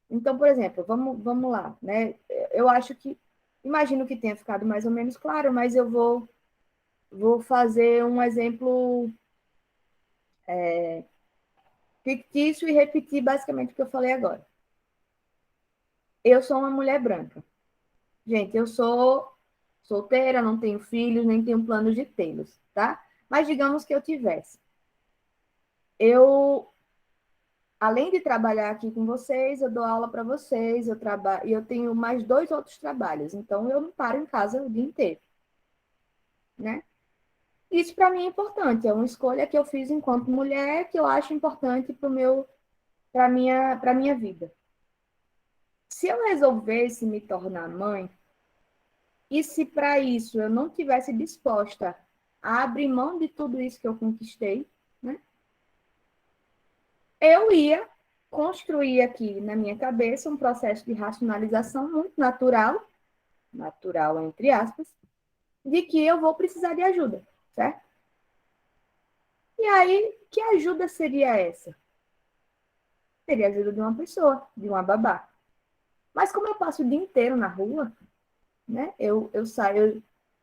Então, por exemplo, vamos lá, né? Eu acho que, imagino que tenha ficado mais ou menos claro, mas eu vou fazer um exemplo fictício e repetir basicamente o que eu falei agora. Eu sou uma mulher branca. Gente, eu sou solteira, não tenho filhos, nem tenho planos de tê-los, tá? Mas digamos que eu tivesse. Eu além de trabalhar aqui com vocês, eu dou aula para vocês, eu tenho mais 2 outros trabalhos, então eu não paro em casa o dia inteiro, né? Isso para mim é importante, é uma escolha que eu fiz enquanto mulher que eu acho importante para minha vida. Se eu resolvesse me tornar mãe, e se para isso eu não tivesse disposta a abrir mão de tudo isso que eu conquistei, né? Eu ia construir aqui na minha cabeça um processo de racionalização muito natural, natural entre aspas, de que eu vou precisar de ajuda, certo? E aí, que ajuda seria essa? Seria a ajuda de uma pessoa, de uma babá. Mas como eu passo o dia inteiro na rua, né? Eu saio.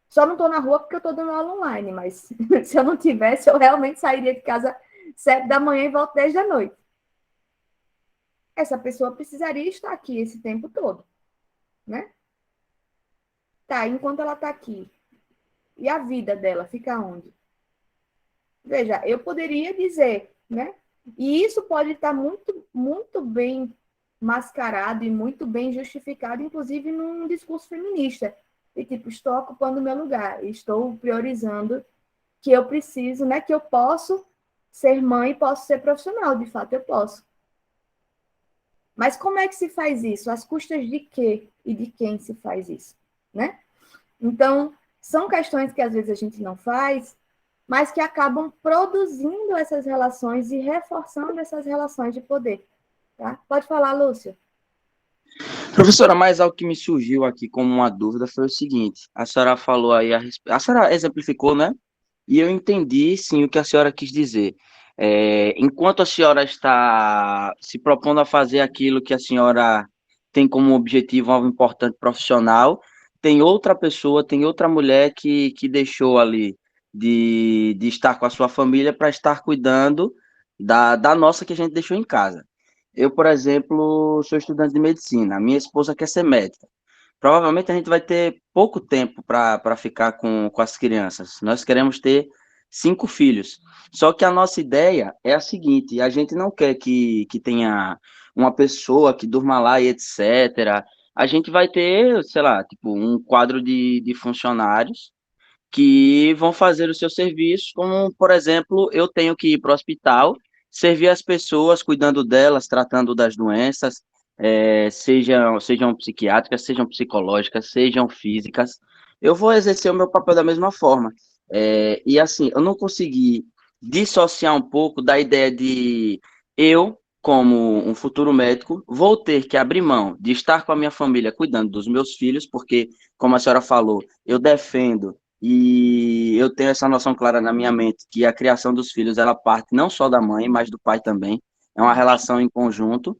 Só não estou na rua porque eu estou dando aula online, mas se eu não tivesse, eu realmente sairia de casa 7 da manhã e volto 10 da noite. Essa pessoa precisaria estar aqui esse tempo todo, né? Tá, enquanto ela está aqui, e a vida dela fica onde? Veja, eu poderia dizer, né? E isso pode estar muito, muito bem mascarado e muito bem justificado, inclusive num discurso feminista. E tipo, estou ocupando o meu lugar, estou priorizando que eu preciso, né? Que eu posso ser mãe, posso ser profissional, de fato eu posso. Mas como é que se faz isso? Às custas de quê e de quem se faz isso, né? Então, são questões que às vezes a gente não faz, mas que acabam produzindo essas relações e reforçando essas relações de poder. Tá? Pode falar, Lúcia. Professora, mas algo que me surgiu aqui como uma dúvida foi o seguinte: a senhora falou aí a senhora exemplificou, né? E eu entendi, sim, o que a senhora quis dizer. Enquanto a senhora está se propondo a fazer aquilo que a senhora tem como objetivo, algo importante profissional, tem outra pessoa, tem outra mulher que deixou ali de estar com a sua família para estar cuidando da nossa que a gente deixou em casa. Eu, por exemplo, sou estudante de medicina, a minha esposa quer ser médica. Provavelmente a gente vai ter pouco tempo para ficar com as crianças. Nós queremos ter 5 filhos. Só que a nossa ideia é a seguinte: a gente não quer que tenha uma pessoa que durma lá e etc. A gente vai ter, sei lá, tipo, um quadro de funcionários que vão fazer o seu serviço, como, por exemplo, eu tenho que ir para o hospital, servir as pessoas, cuidando delas, tratando das doenças, sejam psiquiátricas, sejam psicológicas, sejam físicas. Eu vou exercer o meu papel da mesma forma. E assim, eu não consegui dissociar um pouco da ideia de eu, como um futuro médico, vou ter que abrir mão de estar com a minha família cuidando dos meus filhos, porque, como a senhora falou, eu defendo e eu tenho essa noção clara na minha mente que a criação dos filhos ela parte não só da mãe, mas do pai também. É uma relação em conjunto.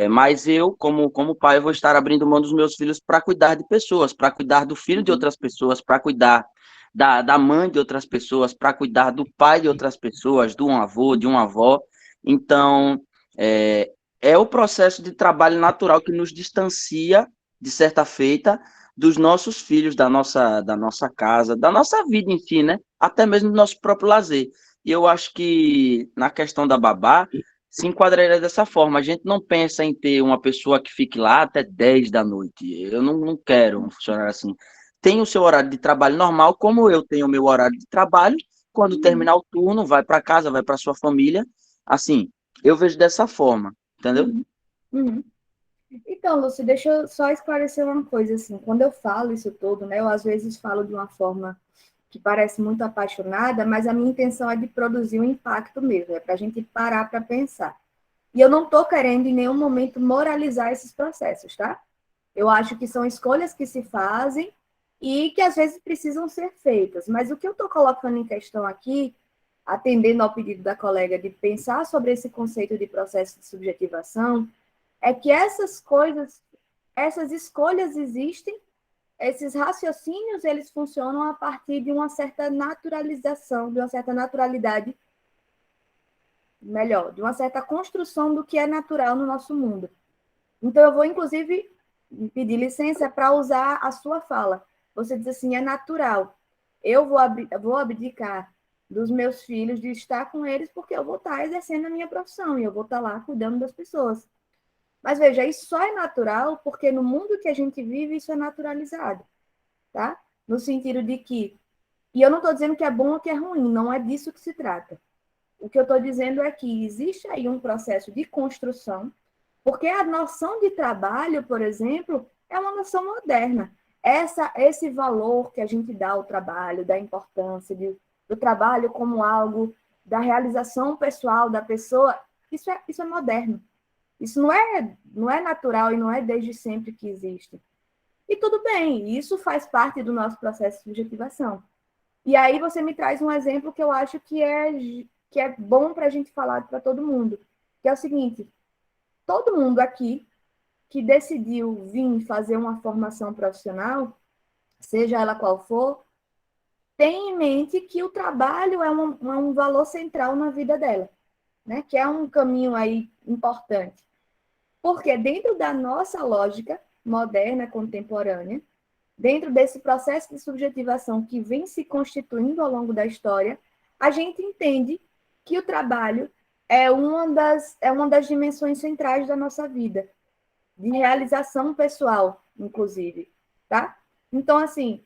Mas eu, como pai, eu vou estar abrindo mão dos meus filhos para cuidar de pessoas, para cuidar do filho de outras pessoas, para cuidar da mãe de outras pessoas, para cuidar do pai de outras pessoas, de um avô, de uma avó. Então, é o processo de trabalho natural que nos distancia, de certa feita, dos nossos filhos, da nossa casa, da nossa vida em si, né? Até mesmo do nosso próprio lazer. E eu acho que na questão da babá, se enquadraria dessa forma. A gente não pensa em ter uma pessoa que fique lá até 10 da noite. Eu não quero um funcionário assim. Tem o seu horário de trabalho normal, como eu tenho o meu horário de trabalho. Quando terminar o turno, vai para casa, vai para sua família. Assim, eu vejo dessa forma, entendeu? Uhum. Uhum. Então, Lúcia, deixa eu só esclarecer uma coisa, assim, quando eu falo isso tudo, né, eu às vezes falo de uma forma que parece muito apaixonada, mas a minha intenção é de produzir um impacto mesmo, é para a gente parar para pensar. E eu não estou querendo em nenhum momento moralizar esses processos, tá? Eu acho que são escolhas que se fazem e que às vezes precisam ser feitas. Mas o que eu estou colocando em questão aqui, atendendo ao pedido da colega de pensar sobre esse conceito de processo de subjetivação, é que essas coisas, essas escolhas existem, esses raciocínios, eles funcionam a partir de uma certa naturalização, de uma certa naturalidade, melhor, de uma certa construção do que é natural no nosso mundo. Então, eu vou, inclusive, pedir licença para usar a sua fala. Você diz assim, é natural. Eu vou abdicar dos meus filhos, de estar com eles, porque eu vou estar exercendo a minha profissão e eu vou estar lá cuidando das pessoas. Mas veja, isso só é natural porque no mundo que a gente vive, isso é naturalizado, tá? No sentido de que, e eu não estou dizendo que é bom ou que é ruim, não é disso que se trata. O que eu estou dizendo é que existe aí um processo de construção, porque a noção de trabalho, por exemplo, é uma noção moderna. Esse valor que a gente dá ao trabalho, da importância do trabalho como algo da realização pessoal da pessoa, isso é moderno. Isso não é natural e não é desde sempre que existe. E tudo bem, isso faz parte do nosso processo de subjetivação. E aí você me traz um exemplo que eu acho que é bom para a gente falar para todo mundo, que é o seguinte: todo mundo aqui que decidiu vir fazer uma formação profissional, seja ela qual for, tenha em mente que o trabalho é um valor central na vida dela, né? Que é um caminho aí importante. Porque dentro da nossa lógica moderna, contemporânea, dentro desse processo de subjetivação que vem se constituindo ao longo da história, a gente entende que o trabalho é uma das dimensões centrais da nossa vida, de realização pessoal, inclusive, tá? Então, assim,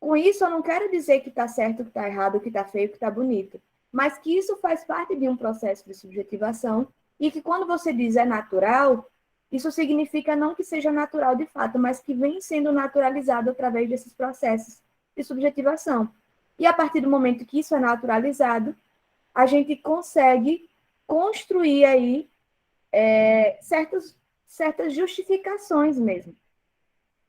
com isso eu não quero dizer que está certo, que está errado, que está feio, que está bonito, mas que isso faz parte de um processo de subjetivação e que quando você diz é natural, isso significa não que seja natural de fato, mas que vem sendo naturalizado através desses processos de subjetivação. E a partir do momento que isso é naturalizado, a gente consegue construir aí certas justificações mesmo,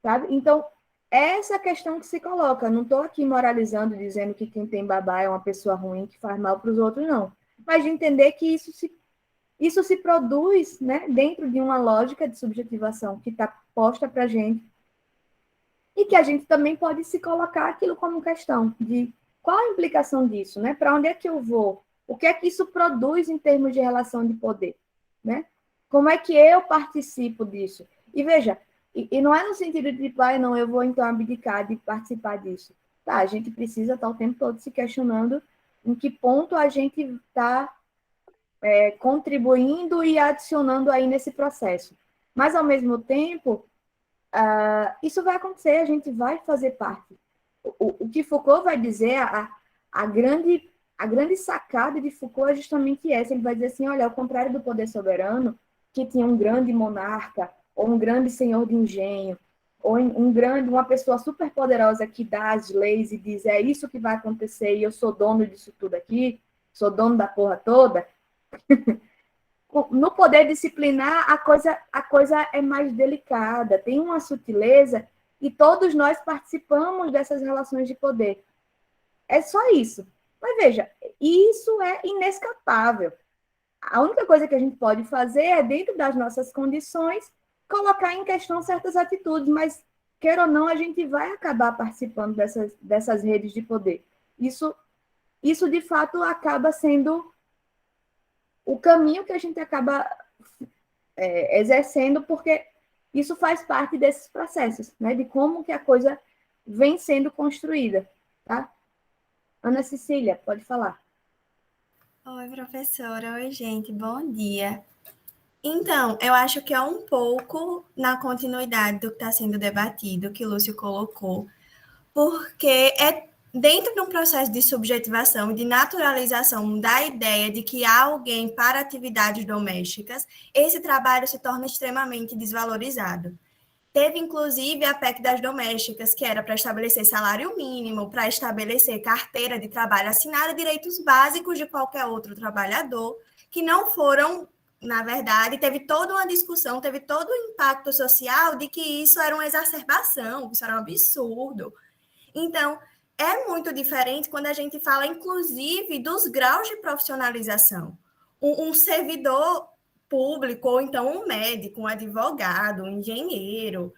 sabe? Então, essa questão que se coloca. Não estou aqui moralizando, dizendo que quem tem babá é uma pessoa ruim que faz mal para os outros, não. Mas de entender que isso se produz, né, dentro de uma lógica de subjetivação que está posta para a gente e que a gente também pode se colocar aquilo como questão de qual a implicação disso, né? Para onde é que eu vou? O que é que isso produz em termos de relação de poder, né? Como é que eu participo disso? E veja, e não é no sentido de, não, eu vou então abdicar de participar disso. Tá, a gente precisa estar o tempo todo se questionando em que ponto a gente está contribuindo e adicionando aí nesse processo. Mas, ao mesmo tempo, isso vai acontecer, a gente vai fazer parte. O que Foucault vai dizer, a grande sacada de Foucault é justamente essa. Ele vai dizer assim, olha, ao contrário do poder soberano, que tinha um grande monarca, ou um grande senhor de engenho, ou uma pessoa super poderosa que dá as leis e diz, é isso que vai acontecer e eu sou dono disso tudo aqui, sou dono da porra toda. No poder disciplinar, a coisa é mais delicada, tem uma sutileza, e todos nós participamos dessas relações de poder. É só isso. Mas veja, isso é inescapável. A única coisa que a gente pode fazer é, dentro das nossas condições, colocar em questão certas atitudes, mas, queira ou não, a gente vai acabar participando dessas redes de poder. Isso, de fato, acaba sendo o caminho que a gente acaba exercendo, porque isso faz parte desses processos, né? De como que a coisa vem sendo construída, tá? Ana Cecília, pode falar. Oi, professora. Oi, gente. Bom dia. Então, eu acho que é um pouco na continuidade do que está sendo debatido, que o Lúcio colocou, porque é dentro de um processo de subjetivação, de naturalização da ideia de que há alguém para atividades domésticas, esse trabalho se torna extremamente desvalorizado. Teve, inclusive, a PEC das domésticas, que era para estabelecer salário mínimo, para estabelecer carteira de trabalho assinada, direitos básicos de qualquer outro trabalhador, que não foram, na verdade, teve toda uma discussão, teve todo o impacto social de que isso era uma exacerbação, que isso era um absurdo. Então, é muito diferente quando a gente fala, inclusive, dos graus de profissionalização. Um servidor público, ou então um médico, um advogado, um engenheiro,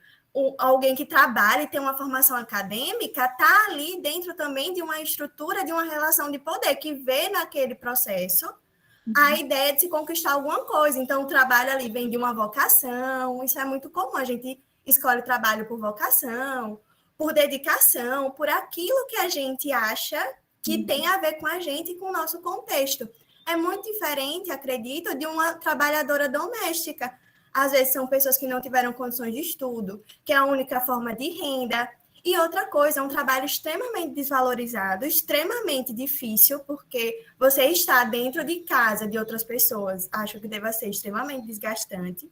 alguém que trabalha e tem uma formação acadêmica, está ali dentro também de uma estrutura, de uma relação de poder, que vê naquele processo a ideia de se conquistar alguma coisa. Então, o trabalho ali vem de uma vocação, isso é muito comum, a gente escolhe trabalho por vocação, por dedicação, por aquilo que a gente acha que tem a ver com a gente e com o nosso contexto. É muito diferente, acredito, de uma trabalhadora doméstica. Às vezes são pessoas que não tiveram condições de estudo, que é a única forma de renda. E outra coisa, é um trabalho extremamente desvalorizado, extremamente difícil, porque você está dentro de casa de outras pessoas, acho que deva ser extremamente desgastante.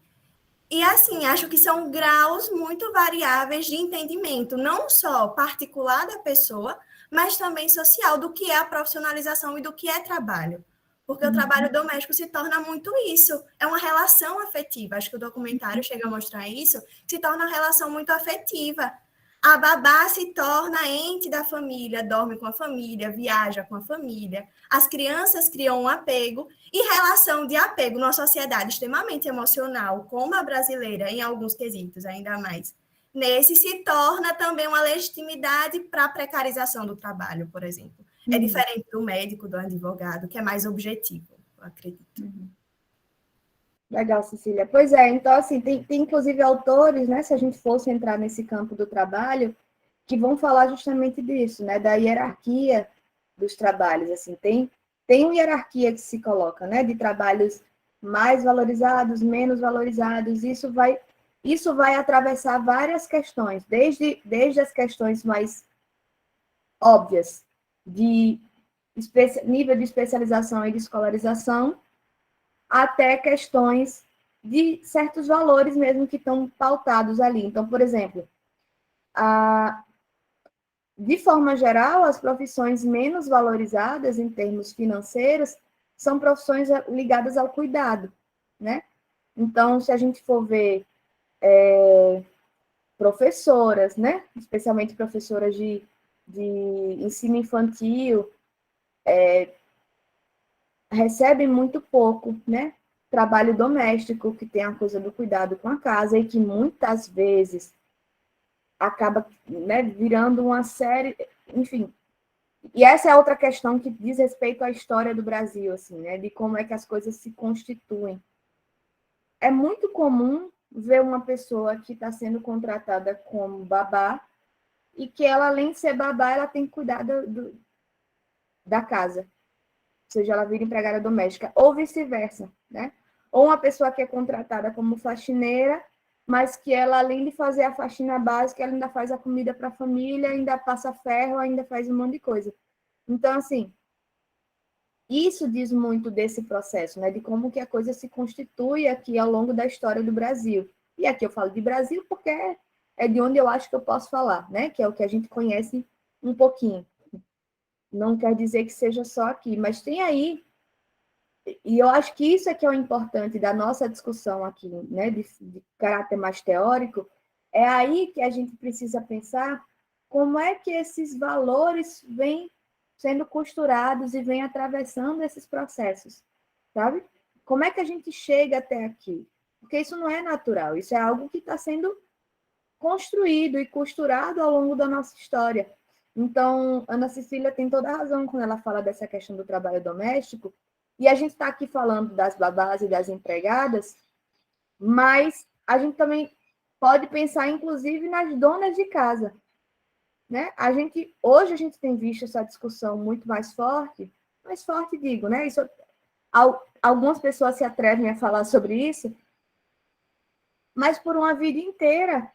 E assim, acho que são graus muito variáveis de entendimento, não só particular da pessoa, mas também social, do que é a profissionalização e do que é trabalho. Porque o trabalho doméstico se torna muito isso, é uma relação afetiva. Acho que o documentário chega a mostrar isso, se torna uma relação muito afetiva. A babá se torna ente da família, dorme com a família, viaja com a família. As crianças criam um apego e relação de apego numa sociedade extremamente emocional, como a brasileira, em alguns quesitos, ainda mais. nesse se torna também uma legitimidade para a precarização do trabalho, por exemplo. É diferente do médico, do advogado, que é mais objetivo, eu acredito. Legal, Cecília. Pois é, então, assim, tem inclusive autores, né, se a gente fosse entrar nesse campo do trabalho, que vão falar justamente disso, né, da hierarquia dos trabalhos, assim, tem uma hierarquia que se coloca, né, de trabalhos mais valorizados, menos valorizados, isso vai atravessar várias questões, desde as questões mais óbvias de nível de especialização e de escolarização, até questões de certos valores mesmo que estão pautados ali. Então, por exemplo, de forma geral, as profissões menos valorizadas em termos financeiros são profissões ligadas ao cuidado, né? Então, se a gente for ver professoras, né? Especialmente professoras de ensino infantil, recebem muito pouco, né? Trabalho doméstico, que tem a coisa do cuidado com a casa e que muitas vezes acaba, né, virando uma série, enfim. E essa é outra questão que diz respeito à história do Brasil, assim, né? De como é que as coisas se constituem. É muito comum ver uma pessoa que está sendo contratada como babá e que ela, além de ser babá, ela tem que cuidar da casa. Ou seja, ela vira empregada doméstica, ou vice-versa, né? Ou uma pessoa que é contratada como faxineira, mas que ela, além de fazer a faxina básica, ela ainda faz a comida para a família, ainda passa ferro, ainda faz um monte de coisa. Então, assim, isso diz muito desse processo, né? De como que a coisa se constitui aqui ao longo da história do Brasil. E aqui eu falo de Brasil porque é de onde eu acho que eu posso falar, né? Que é o que a gente conhece um pouquinho. Não quer dizer que seja só aqui, mas tem aí, e eu acho que isso é que é o importante da nossa discussão aqui, né, de caráter mais teórico, é aí que a gente precisa pensar como é que esses valores vêm sendo costurados e vêm atravessando esses processos, sabe? Como é que a gente chega até aqui? Porque isso não é natural, isso é algo que está sendo construído e costurado ao longo da nossa história. Então, Ana Cecília tem toda a razão quando ela fala dessa questão do trabalho doméstico, e a gente está aqui falando das babás e das empregadas, mas a gente também pode pensar, inclusive, nas donas de casa, né? Hoje a gente tem visto essa discussão muito mais forte digo, né? Isso, algumas pessoas se atrevem a falar sobre isso, mas por uma vida inteira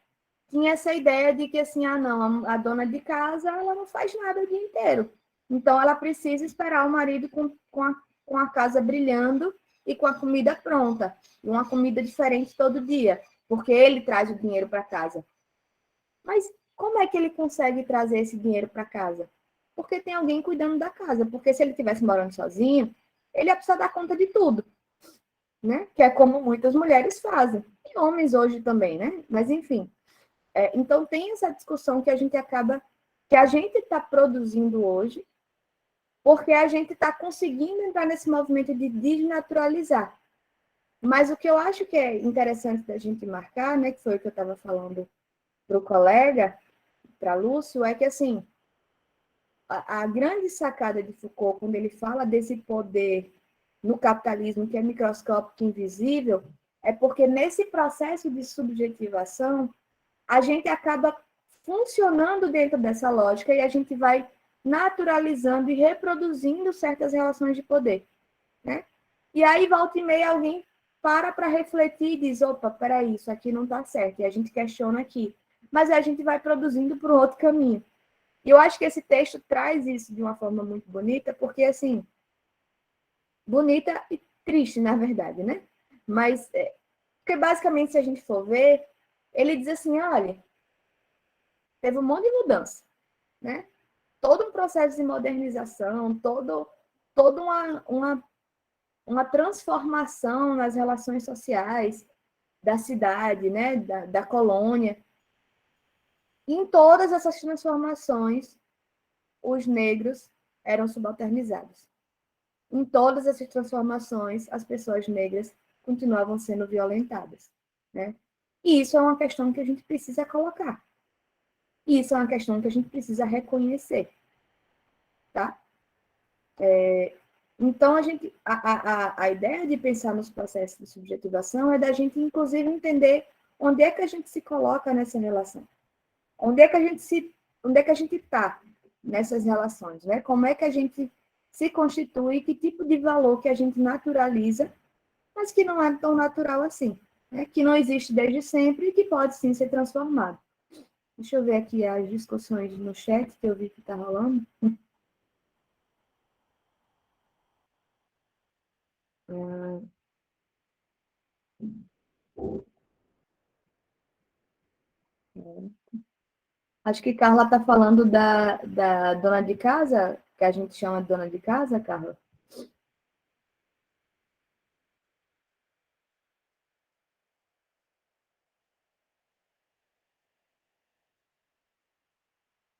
tinha essa ideia de que, assim, não, a dona de casa, ela não faz nada o dia inteiro. Então, ela precisa esperar o marido com a casa brilhando e com a comida pronta. E uma comida diferente todo dia, porque ele traz o dinheiro para casa. Mas como é que ele consegue trazer esse dinheiro para casa? Porque tem alguém cuidando da casa. Porque se ele estivesse morando sozinho, ele ia precisar dar conta de tudo, né? Que é como muitas mulheres fazem. E homens hoje também, né? Mas, enfim. Então, tem essa discussão que a gente está produzindo hoje, porque a gente está conseguindo entrar nesse movimento de desnaturalizar. Mas o que eu acho que é interessante da gente marcar, né, que foi o que eu estava falando para o colega, para Lúcio, é que, assim, a grande sacada de Foucault, quando ele fala desse poder no capitalismo que é microscópico e invisível, é porque nesse processo de subjetivação, a gente acaba funcionando dentro dessa lógica e a gente vai naturalizando e reproduzindo certas relações de poder, né? E aí, volta e meia, alguém para refletir e diz, opa, peraí, isso aqui não está certo, e a gente questiona aqui. Mas a gente vai produzindo para um outro caminho. E eu acho que esse texto traz isso de uma forma muito bonita, porque, assim, bonita e triste, na verdade, né? Mas, porque basicamente, se a gente for ver, ele diz assim, olha, teve um monte de mudança, né? Todo um processo de modernização, toda uma transformação nas relações sociais da cidade, né? Da colônia. E em todas essas transformações, os negros eram subalternizados. Em todas essas transformações, as pessoas negras continuavam sendo violentadas, né? E isso é uma questão que a gente precisa colocar. E isso é uma questão que a gente precisa reconhecer. Tá? Então, a ideia de pensar nos processos de subjetivação é da gente, inclusive, entender onde é que a gente se coloca nessa relação. Onde é que a gente está nessas relações, né? Como é que a gente se constitui, que tipo de valor que a gente naturaliza, mas que não é tão natural assim, né? Que não existe desde sempre e que pode sim ser transformado. Deixa eu ver aqui as discussões no chat que eu vi que está rolando. Acho que Carla está falando da dona de casa, que a gente chama de dona de casa, Carla.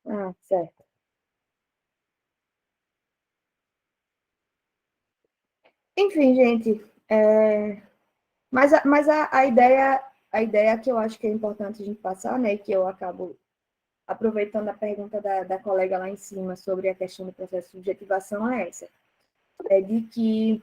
Ah, certo. Enfim, gente, mas a ideia que eu acho que é importante a gente passar, né, que eu acabo aproveitando a pergunta da colega lá em cima sobre a questão do processo de subjetivação é essa, é de que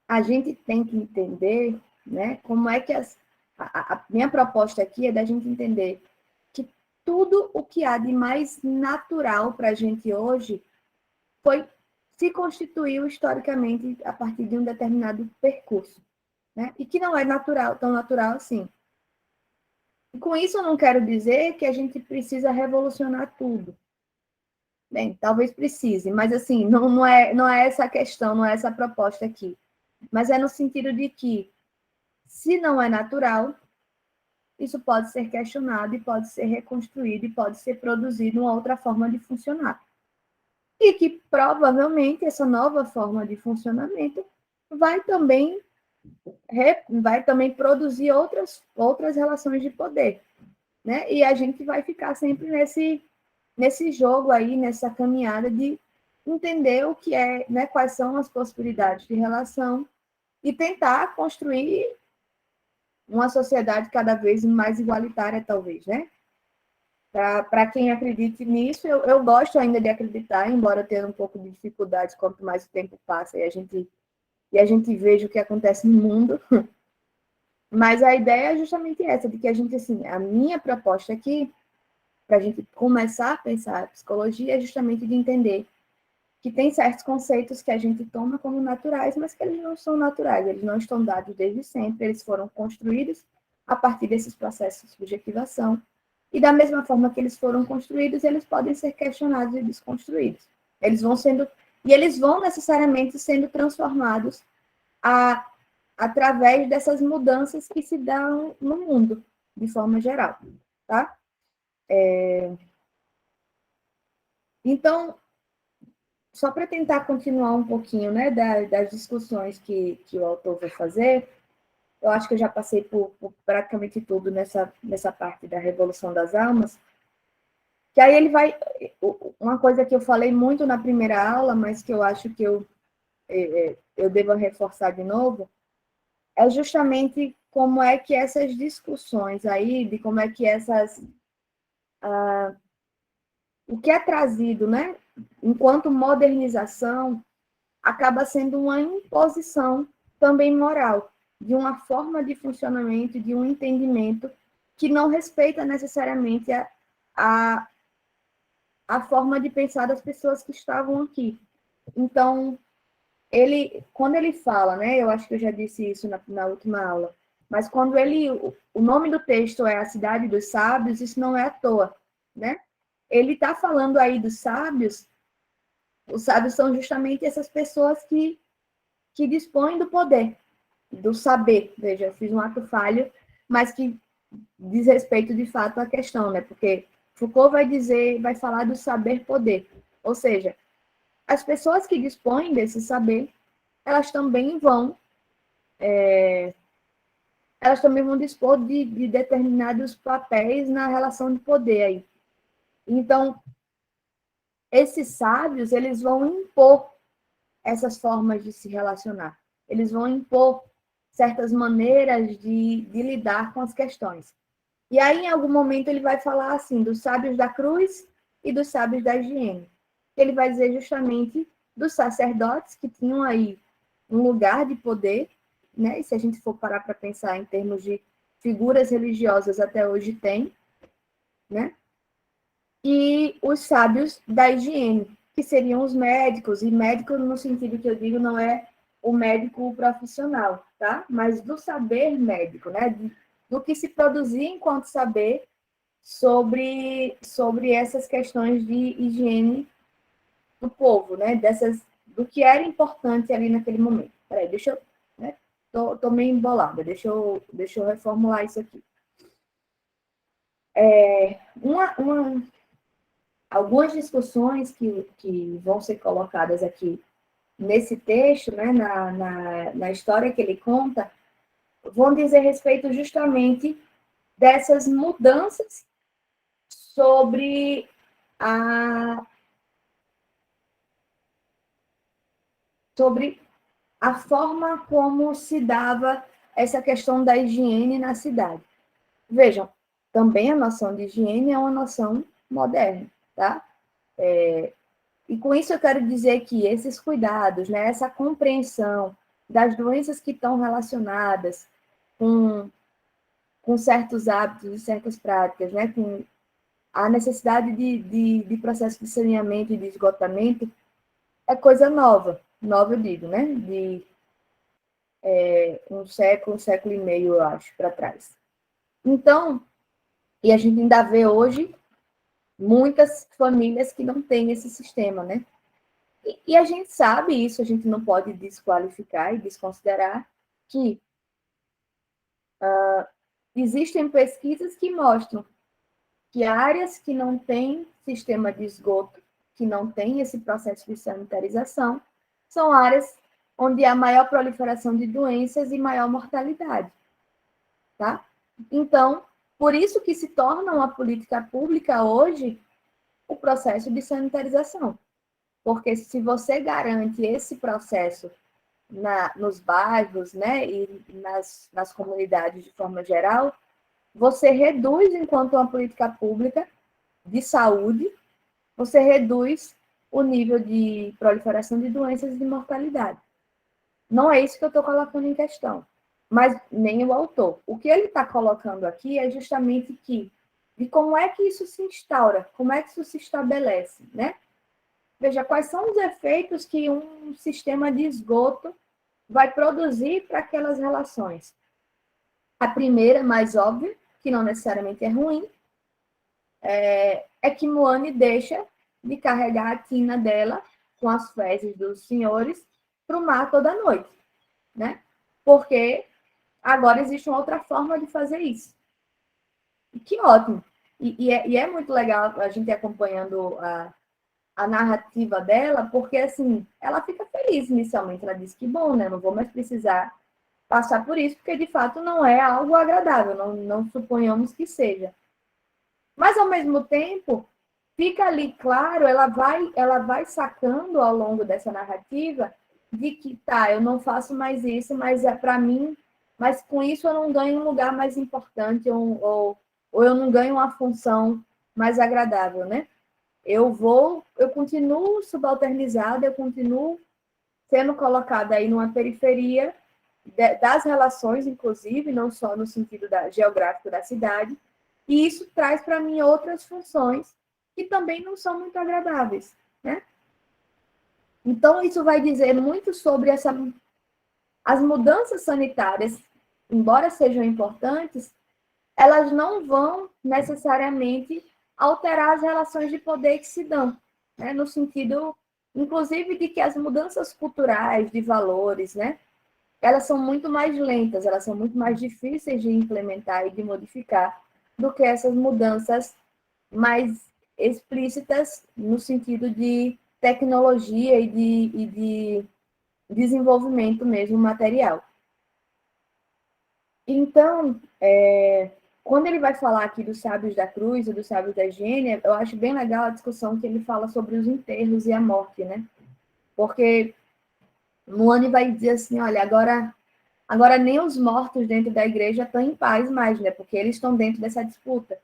a gente tem que entender, né, como é que a minha proposta aqui é da gente entender que tudo o que há de mais natural para a gente hoje se constituiu historicamente a partir de um determinado percurso, né? E que não é natural, tão natural assim. E com isso eu não quero dizer que a gente precisa revolucionar tudo. Bem, talvez precise, mas assim, não é essa a questão, não é essa a proposta aqui. Mas é no sentido de que, se não é natural, isso pode ser questionado e pode ser reconstruído e pode ser produzido uma outra forma de funcionar. E que provavelmente essa nova forma de funcionamento vai também produzir outras relações de poder, né? E a gente vai ficar sempre nesse jogo aí, nessa caminhada de entender o que é, né, quais são as possibilidades de relação e tentar construir uma sociedade cada vez mais igualitária, talvez, né? Para quem acredite nisso, eu gosto ainda de acreditar, embora tenha um pouco de dificuldade quanto mais o tempo passa e a gente veja o que acontece no mundo. Mas a ideia é justamente essa, de que a gente, assim, a minha proposta aqui, para a gente começar a pensar a psicologia, é justamente de entender que tem certos conceitos que a gente toma como naturais, mas que eles não são naturais, eles não estão dados desde sempre, eles foram construídos a partir desses processos de subjetivação, e da mesma forma que eles foram construídos, eles podem ser questionados e desconstruídos. Eles vão sendo, e eles vão necessariamente sendo transformados através dessas mudanças que se dão no mundo, de forma geral, tá? Então, só para tentar continuar um pouquinho, né, das discussões que o autor vai fazer, eu acho que eu já passei por praticamente tudo nessa parte da Revolução das Almas, que aí ele vai... Uma coisa que eu falei muito na primeira aula, mas que eu acho que eu devo reforçar de novo, é justamente como é que essas discussões aí, de como é que o que é trazido, né, enquanto modernização, acaba sendo uma imposição também moral, de uma forma de funcionamento, de um entendimento que não respeita necessariamente a, a forma de pensar das pessoas que estavam aqui. Então, quando ele fala, né, eu acho que eu já disse isso na última aula, mas quando o nome do texto é A Cidade dos Sábios, isso não é à toa, né? Ele está falando aí dos sábios, os sábios são justamente essas pessoas que dispõem do poder, do saber. Veja, eu fiz um ato falho, mas que diz respeito de fato à questão, né? Porque Foucault vai falar do saber-poder. Ou seja, as pessoas que dispõem desse saber, elas também vão dispor de determinados papéis na relação de poder aí. Então, esses sábios, eles vão impor essas formas de se relacionar. Eles vão impor certas maneiras de lidar com as questões. E aí, em algum momento, ele vai falar assim, dos sábios da cruz e dos sábios da higiene. Ele vai dizer justamente dos sacerdotes que tinham aí um lugar de poder, né? E se a gente for parar para pensar em termos de figuras religiosas, até hoje tem, né? E os sábios da higiene, que seriam os médicos, e médico no sentido que eu digo não é o médico profissional, tá? Mas do saber médico, né? Do que se produzia enquanto saber sobre essas questões de higiene do povo, né? Do que era importante ali naquele momento. Peraí, deixa eu... Né? Tô meio embolada, deixa eu reformular isso aqui. Algumas discussões que vão ser colocadas aqui nesse texto, né, na história que ele conta, vão dizer respeito justamente dessas mudanças sobre a forma como se dava essa questão da higiene na cidade. Vejam, também a noção de higiene é uma noção moderna, tá? E com isso eu quero dizer que esses cuidados, né, essa compreensão das doenças que estão relacionadas com certos hábitos e certas práticas, né, com a necessidade de processo de saneamento e de esgotamento, é coisa nova eu digo, né, de um século e meio, eu acho, para trás. Então, e a gente ainda vê hoje muitas famílias que não têm esse sistema, né? E a gente sabe isso, a gente não pode desqualificar e desconsiderar que existem pesquisas que mostram que áreas que não têm sistema de esgoto, que não têm esse processo de sanitarização, são áreas onde há maior proliferação de doenças e maior mortalidade, tá? Então, por isso que se torna uma política pública hoje o processo de sanitarização. Porque se você garante esse processo nos bairros, né, e nas comunidades de forma geral, você reduz, enquanto uma política pública de saúde, você reduz o nível de proliferação de doenças e de mortalidade. Não é isso que eu estou colocando em questão, mas nem o autor. O que ele está colocando aqui é justamente de como é que isso se instaura, como é que isso se estabelece, né? Veja, quais são os efeitos que um sistema de esgoto vai produzir para aquelas relações. A primeira, mais óbvia, que não necessariamente é ruim, é que Moane deixa de carregar a tina dela com as fezes dos senhores para o mar toda noite, né? Porque agora existe uma outra forma de fazer isso. E que ótimo! E é muito legal a gente acompanhando a narrativa dela, porque, assim, ela fica feliz inicialmente. Ela diz que, bom, né? Não vou mais precisar passar por isso, porque, de fato, não é algo agradável. Não suponhamos que seja. Mas, ao mesmo tempo, fica ali claro, ela vai sacando ao longo dessa narrativa de que, tá, eu não faço mais isso, mas é para mim, mas com isso eu não ganho um lugar mais importante, ou eu não ganho uma função mais agradável, né? Eu continuo subalternizada, eu continuo sendo colocada aí numa periferia das relações, inclusive, não só no sentido geográfico da cidade, e isso traz para mim outras funções que também não são muito agradáveis, né? Então, isso vai dizer muito sobre as mudanças sanitárias, embora sejam importantes, elas não vão necessariamente alterar as relações de poder que se dão, né? No sentido, inclusive, de que as mudanças culturais, de valores, né? Elas são muito mais lentas, elas são muito mais difíceis de implementar e de modificar do que essas mudanças mais explícitas no sentido de tecnologia e de desenvolvimento mesmo material. Então, quando ele vai falar aqui dos sábios da cruz e dos sábios da higiene, eu acho bem legal a discussão que ele fala sobre os enterros e a morte, né? Porque Moane vai dizer assim, olha, agora Agora, nem os mortos dentro da igreja estão em paz mais, né? Porque eles estão dentro dessa disputa.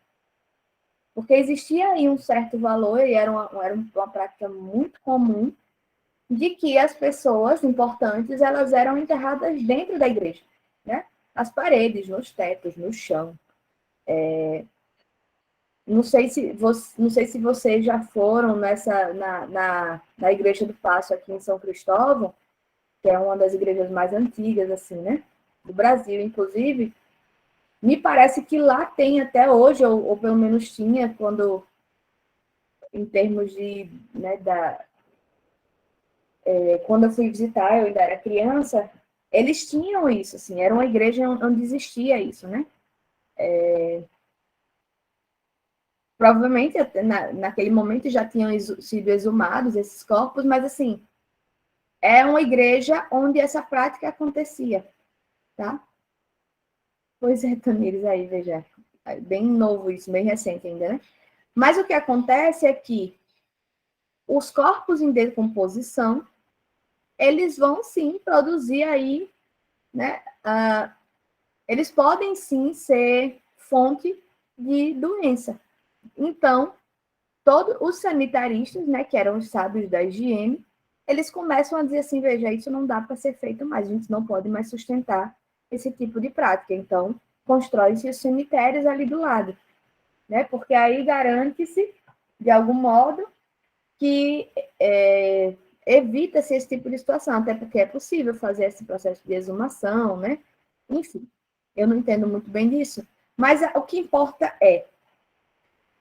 Porque existia aí um certo valor, e era uma prática muito comum, de que as pessoas importantes, elas eram enterradas dentro da igreja, né? Nas paredes, nos tetos, no chão. Não sei se vocês já foram na Igreja do Paço aqui em São Cristóvão, que é uma das igrejas mais antigas, assim, né? Do Brasil, inclusive. Me parece que lá tem até hoje, ou pelo menos tinha, quando, em termos de, né, quando eu fui visitar, eu ainda era criança, eles tinham isso, assim, era uma igreja onde existia isso, né? Provavelmente, naquele momento, já tinham sido exumados esses corpos, mas, assim, é uma igreja onde essa prática acontecia, tá? Pois é, Tamires, aí, veja, é bem novo isso, bem recente ainda, né? Mas o que acontece é que os corpos em decomposição, eles vão, sim, produzir aí, né? Eles podem, sim, ser fonte de doença. Então, todos os sanitaristas, né, que eram os sábios da higiene, eles começam a dizer assim, veja, isso não dá para ser feito mais, a gente não pode mais sustentar esse tipo de prática. Então, constrói-se os cemitérios ali do lado, né? Porque aí garante-se, de algum modo, que evita-se esse tipo de situação, até porque é possível fazer esse processo de exumação, né? Enfim, eu não entendo muito bem disso, mas o que importa é,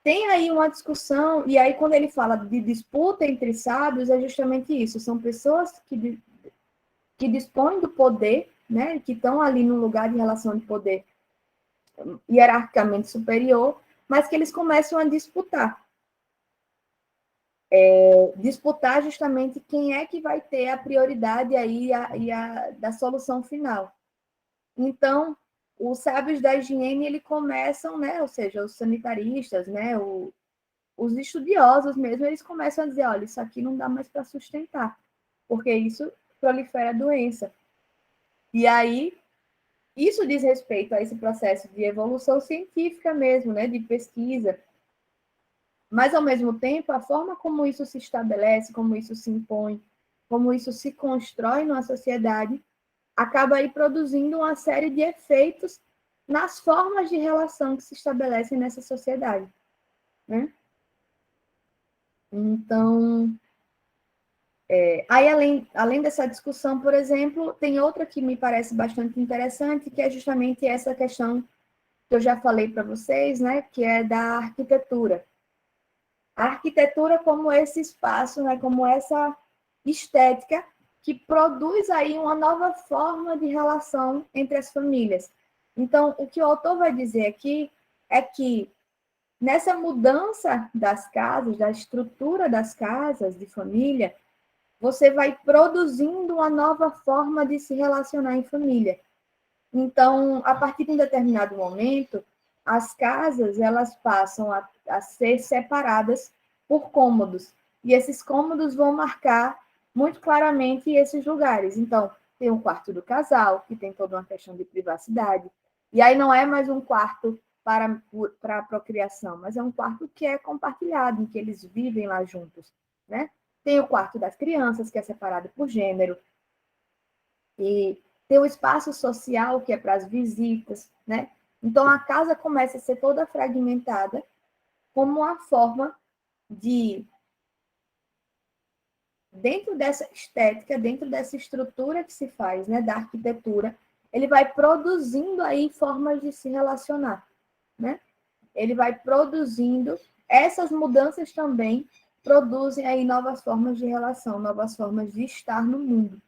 tem aí uma discussão, e aí quando ele fala de disputa entre sábios, é justamente isso, são pessoas que dispõem do poder, né, que estão ali num lugar de relação de poder hierarquicamente superior, mas que eles começam a disputar. Disputar justamente quem é que vai ter a prioridade aí da solução final. Então, os sábios da higiene, eles começam, né, ou seja, os sanitaristas, né, os estudiosos mesmo, eles começam a dizer, olha, isso aqui não dá mais para sustentar, porque isso prolifera a doença. E aí, isso diz respeito a esse processo de evolução científica mesmo, né, de pesquisa. Mas, ao mesmo tempo, a forma como isso se estabelece, como isso se impõe, como isso se constrói numa sociedade, acaba aí produzindo uma série de efeitos nas formas de relação que se estabelecem nessa sociedade, né? Então, aí além dessa discussão, por exemplo, tem outra que me parece bastante interessante, que é justamente essa questão que eu já falei para vocês, né? Que é da arquitetura. A arquitetura como esse espaço, né, como essa estética que produz aí uma nova forma de relação entre as famílias. Então, o que o autor vai dizer aqui é que nessa mudança das casas, da estrutura das casas de família, você vai produzindo uma nova forma de se relacionar em família. Então, a partir de um determinado momento, as casas elas passam a ser separadas por cômodos. E esses cômodos vão marcar muito claramente esses lugares. Então, tem um quarto do casal, que tem toda uma questão de privacidade. E aí não é mais um quarto para a procriação, mas é um quarto que é compartilhado, em que eles vivem lá juntos, né? Tem o quarto das crianças, que é separado por gênero. E tem o espaço social, que é para as visitas, né? Então, a casa começa a ser toda fragmentada como uma forma de, dentro dessa estética, dentro dessa estrutura que se faz, né, da arquitetura, ele vai produzindo aí formas de se relacionar, né? Ele vai produzindo, essas mudanças também produzem aí novas formas de relação, novas formas de estar no mundo.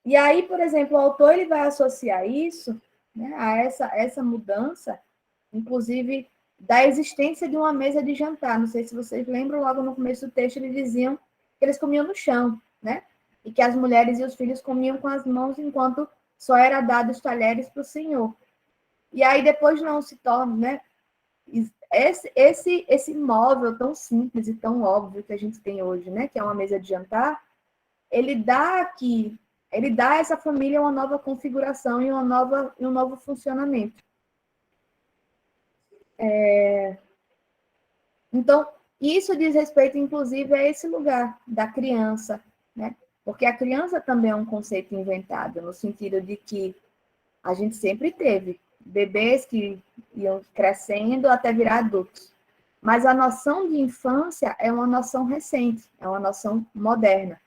E aí, por exemplo, o autor ele vai associar isso, né, a essa mudança, inclusive da existência de uma mesa de jantar. Não sei se vocês lembram, logo no começo do texto eles diziam que eles comiam no chão, né? E que as mulheres e os filhos comiam com as mãos enquanto só era dado os talheres para o Senhor. E aí depois não se torna, né? Esse móvel tão simples e tão óbvio que a gente tem hoje, né? Que é uma mesa de jantar, ele dá aqui ele dá a essa família uma nova configuração e um novo funcionamento. Então, isso diz respeito, inclusive, a esse lugar da criança, né? Porque a criança também é um conceito inventado, no sentido de que a gente sempre teve bebês que iam crescendo até virar adultos. Mas a noção de infância é uma noção recente, é uma noção moderna.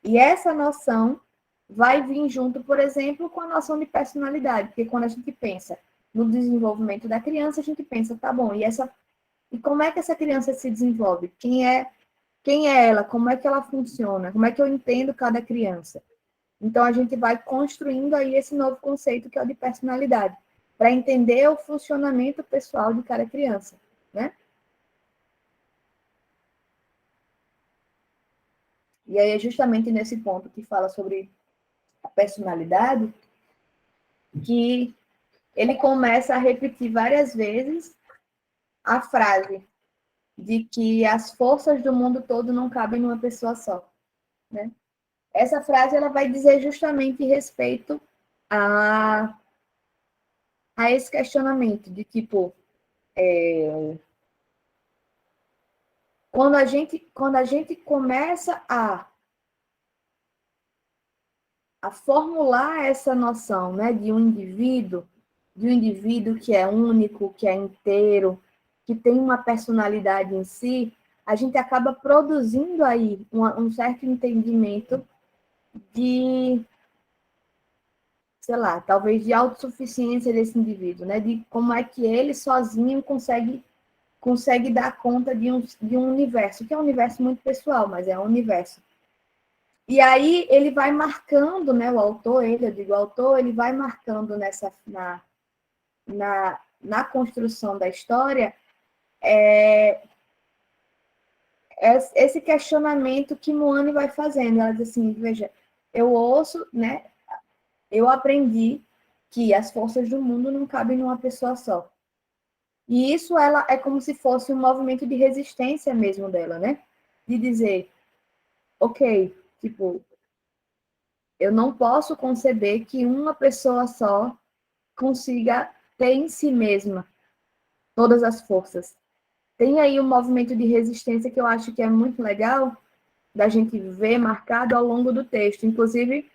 E essa noção vai vir junto, por exemplo, com a noção de personalidade, porque quando a gente pensa no desenvolvimento da criança, a gente pensa, tá bom, e como é que essa criança se desenvolve? Quem é ela? Como é que ela funciona? Como é que eu entendo cada criança? Então, a gente vai construindo aí esse novo conceito que é o de personalidade, para entender o funcionamento pessoal de cada criança, né? E aí é justamente nesse ponto que fala sobre a personalidade que ele começa a repetir várias vezes a frase de que as forças do mundo todo não cabem numa pessoa só, né? Essa frase ela vai dizer justamente respeito a esse questionamento de tipo, quando a gente começa a formular essa noção, né, de um indivíduo que é único, que é inteiro, que tem uma personalidade em si, a gente acaba produzindo aí um certo entendimento de, sei lá, talvez de autossuficiência desse indivíduo, né, de como é que ele sozinho consegue dar conta de um universo, que é um universo muito pessoal, mas é um universo. E aí ele vai marcando, né, o autor, ele vai marcando na construção da história esse questionamento que Moane vai fazendo. Ela diz assim, veja, eu ouço, né, eu aprendi que as forças do mundo não cabem numa pessoa só. E isso ela é como se fosse um movimento de resistência mesmo dela, né? De dizer, ok, tipo, eu não posso conceber que uma pessoa só consiga ter em si mesma todas as forças. Tem aí um movimento de resistência que eu acho que é muito legal da gente ver marcado ao longo do texto. Inclusive,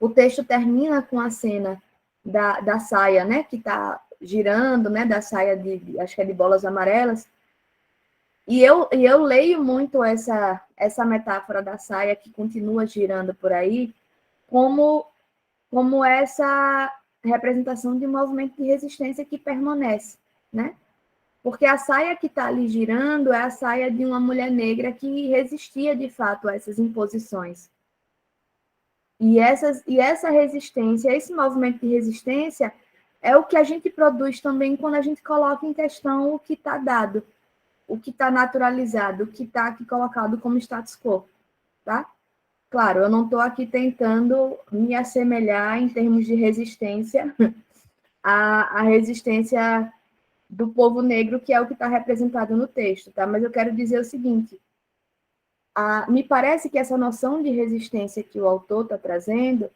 o texto termina com a cena da saia, né, que está girando, né, da saia acho que é de bolas amarelas. E eu leio muito essa metáfora da saia que continua girando por aí como essa representação de um movimento de resistência que permanece, né? Porque a saia que está ali girando é a saia de uma mulher negra que resistia, de fato, a essas imposições. E essa resistência, esse movimento de resistência, é o que a gente produz também quando a gente coloca em questão o que está dado, o que está naturalizado, o que está aqui colocado como status quo, tá? Claro, eu não estou aqui tentando me assemelhar em termos de resistência à resistência do povo negro, que é o que está representado no texto, tá? Mas eu quero dizer o seguinte, me parece que essa noção de resistência que o autor está trazendo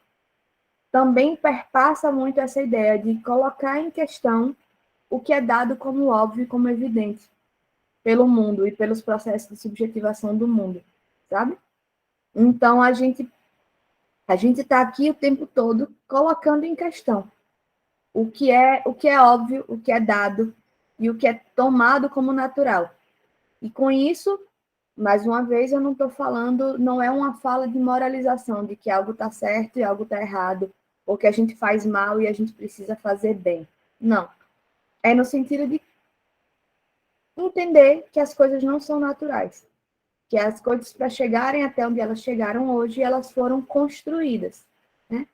também perpassa muito essa ideia de colocar em questão o que é dado como óbvio e como evidente pelo mundo e pelos processos de subjetivação do mundo, sabe? Então, a gente está aqui o tempo todo colocando em questão o que é óbvio, o que é dado e o que é tomado como natural. E com isso, mais uma vez, eu não estou falando, não é uma fala de moralização, de que algo está certo e algo está errado, ou que a gente faz mal e a gente precisa fazer bem. Não. É no sentido de entender que as coisas não são naturais, que as coisas, para chegarem até onde elas chegaram hoje, elas foram construídas, né?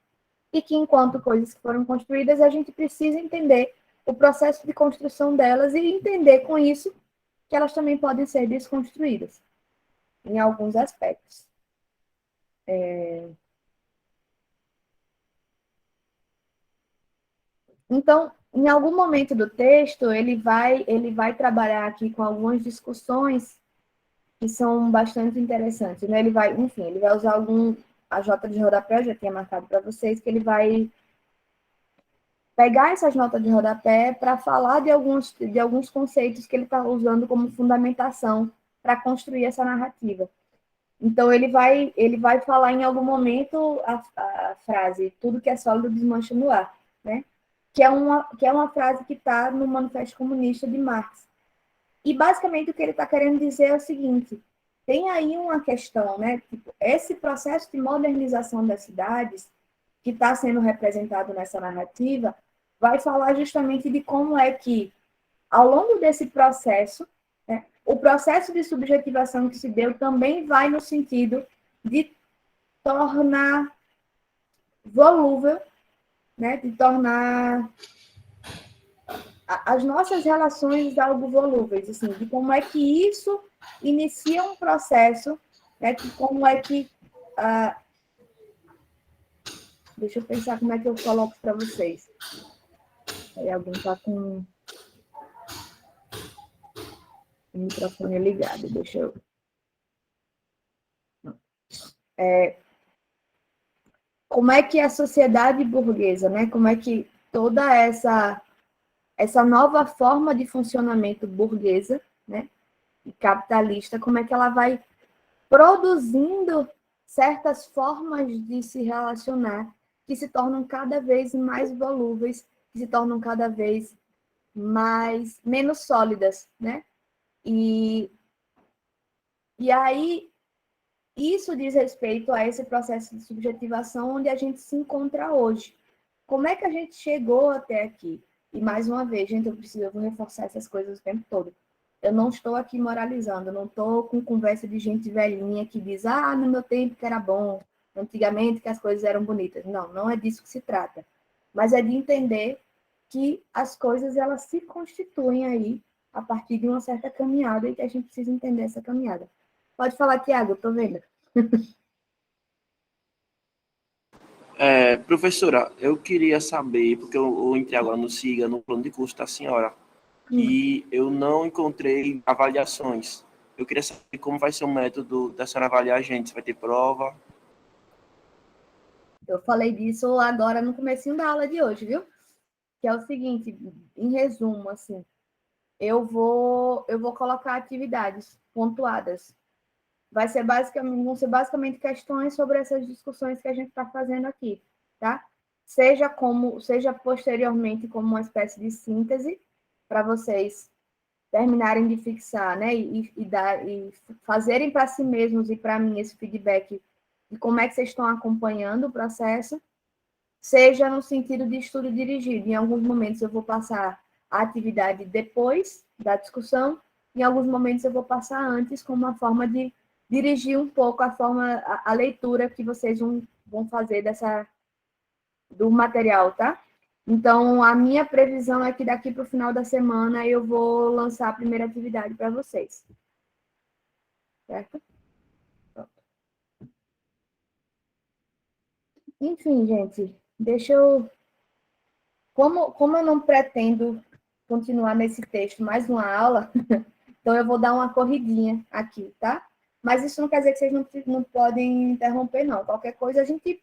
E que, enquanto coisas que foram construídas, a gente precisa entender o processo de construção delas e entender, com isso, que elas também podem ser desconstruídas, em alguns aspectos. Então, em algum momento do texto, ele vai trabalhar aqui com algumas discussões que são bastante interessantes, né? Ele vai usar as notas de rodapé, eu já tinha marcado para vocês, que ele vai pegar essas notas de rodapé para falar de alguns conceitos que ele está usando como fundamentação para construir essa narrativa. Então, ele vai falar em algum momento a frase tudo que é sólido desmancha no ar, né? Que é uma frase que está no Manifesto Comunista de Marx. E, basicamente, o que ele está querendo dizer é o seguinte, tem aí uma questão, né? Tipo, esse processo de modernização das cidades, que está sendo representado nessa narrativa, vai falar justamente de como é que, ao longo desse processo, né, o processo de subjetivação que se deu também vai no sentido de tornar volúvel, né, de tornar as nossas relações algo volúveis, assim, de como é que isso inicia um processo, né, de como é que... deixa eu pensar como é que eu coloco para vocês. Aí alguém está com o microfone ligado, deixa eu... como é que a sociedade burguesa, né? Como é que toda essa nova forma de funcionamento burguesa, né, e capitalista, como é que ela vai produzindo certas formas de se relacionar que se tornam cada vez mais volúveis, que se tornam cada vez menos sólidas, né? E aí isso diz respeito a esse processo de subjetivação onde a gente se encontra hoje. Como é que a gente chegou até aqui? E, mais uma vez, gente, eu vou reforçar essas coisas o tempo todo. Eu não estou aqui moralizando, eu não estou com conversa de gente velhinha que diz, no meu tempo que era bom, antigamente que as coisas eram bonitas. Não, não é disso que se trata. Mas é de entender que as coisas, elas se constituem aí a partir de uma certa caminhada e que a gente precisa entender essa caminhada. Pode falar, Tiago, eu estou vendo. Professora, eu queria saber, porque eu entrei agora no SIGA, no plano de curso da senhora, e eu não encontrei avaliações. Eu queria saber como vai ser o método da senhora avaliar a gente, se vai ter prova. Eu falei disso agora no comecinho da aula de hoje, viu? Que é o seguinte, em resumo, assim, eu vou colocar atividades pontuadas. Vão ser basicamente questões sobre essas discussões que a gente está fazendo aqui, tá? Seja posteriormente como uma espécie de síntese para vocês terminarem de fixar, né? E fazerem para si mesmos e para mim esse feedback de como é que vocês estão acompanhando o processo, seja no sentido de estudo dirigido. Em alguns momentos eu vou passar a atividade depois da discussão, em alguns momentos eu vou passar antes, como uma forma de dirigir um pouco a leitura que vocês vão fazer do material, tá? Então, a minha previsão é que daqui para o final da semana eu vou lançar a primeira atividade para vocês. Certo? Pronto. Enfim, gente, deixa eu... Como eu não pretendo continuar nesse texto mais uma aula, então eu vou dar uma corridinha aqui, tá? Mas isso não quer dizer que vocês não podem interromper, não. Qualquer coisa a gente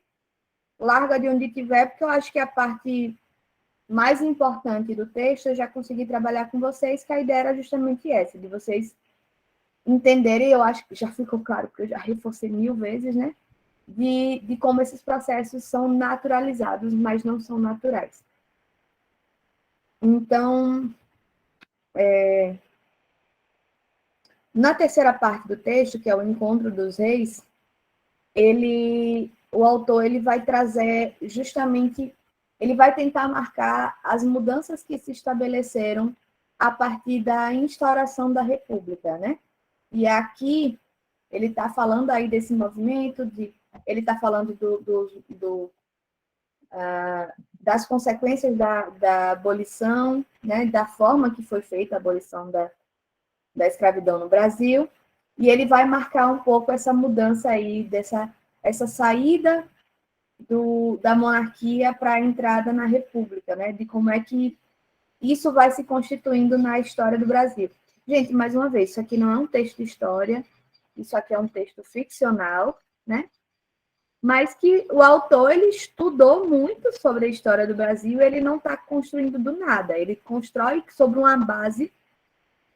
larga de onde tiver, porque eu acho que a parte mais importante do texto eu já consegui trabalhar com vocês, que a ideia era justamente essa, de vocês entenderem, eu acho que já ficou claro, porque eu já reforcei 1000 vezes, né? De como esses processos são naturalizados, mas não são naturais. Então, na terceira parte do texto, que é o Encontro dos Reis, o autor vai trazer justamente, ele vai tentar marcar as mudanças que se estabeleceram a partir da instauração da República, né? E aqui ele está falando aí desse movimento, ele está falando das consequências da abolição, né? Da forma que foi feita a abolição da escravidão no Brasil, e ele vai marcar um pouco essa mudança aí, essa saída da monarquia para a entrada na República, né? De como é que isso vai se constituindo na história do Brasil. Gente, mais uma vez, isso aqui não é um texto de história, isso aqui é um texto ficcional, né? mas que o autor ele estudou muito sobre a história do Brasil, ele não está construindo do nada, ele constrói sobre uma base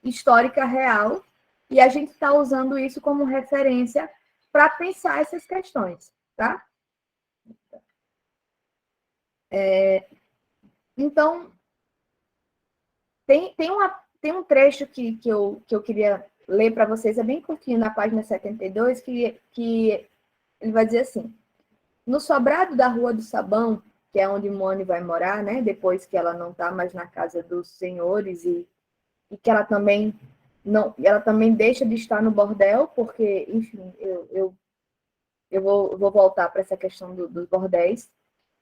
histórica real, e a gente está usando isso como referência para pensar essas questões, tá? Então, tem um trecho que eu queria ler para vocês, é bem curtinho, na página 72, que ele vai dizer assim: no sobrado da Rua do Sabão, que é onde Mônica vai morar, né, depois que ela não está mais na casa dos senhores, e que ela também deixa de estar no bordel, porque, enfim, eu vou voltar para essa questão dos bordéis.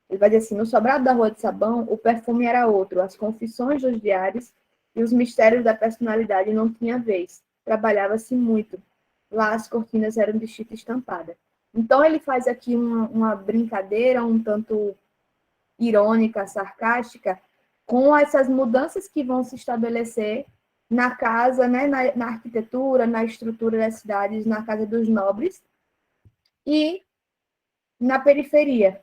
Ele vai dizer assim: no sobrado da Rua do Sabão, o perfume era outro, as confissões dos diários e os mistérios da personalidade não tinha vez. Trabalhava-se muito. Lá as cortinas eram de chita estampada. Então ele faz aqui uma brincadeira um tanto irônica, sarcástica, com essas mudanças que vão se estabelecer na casa, né, na arquitetura, na estrutura das cidades, na casa dos nobres e na periferia.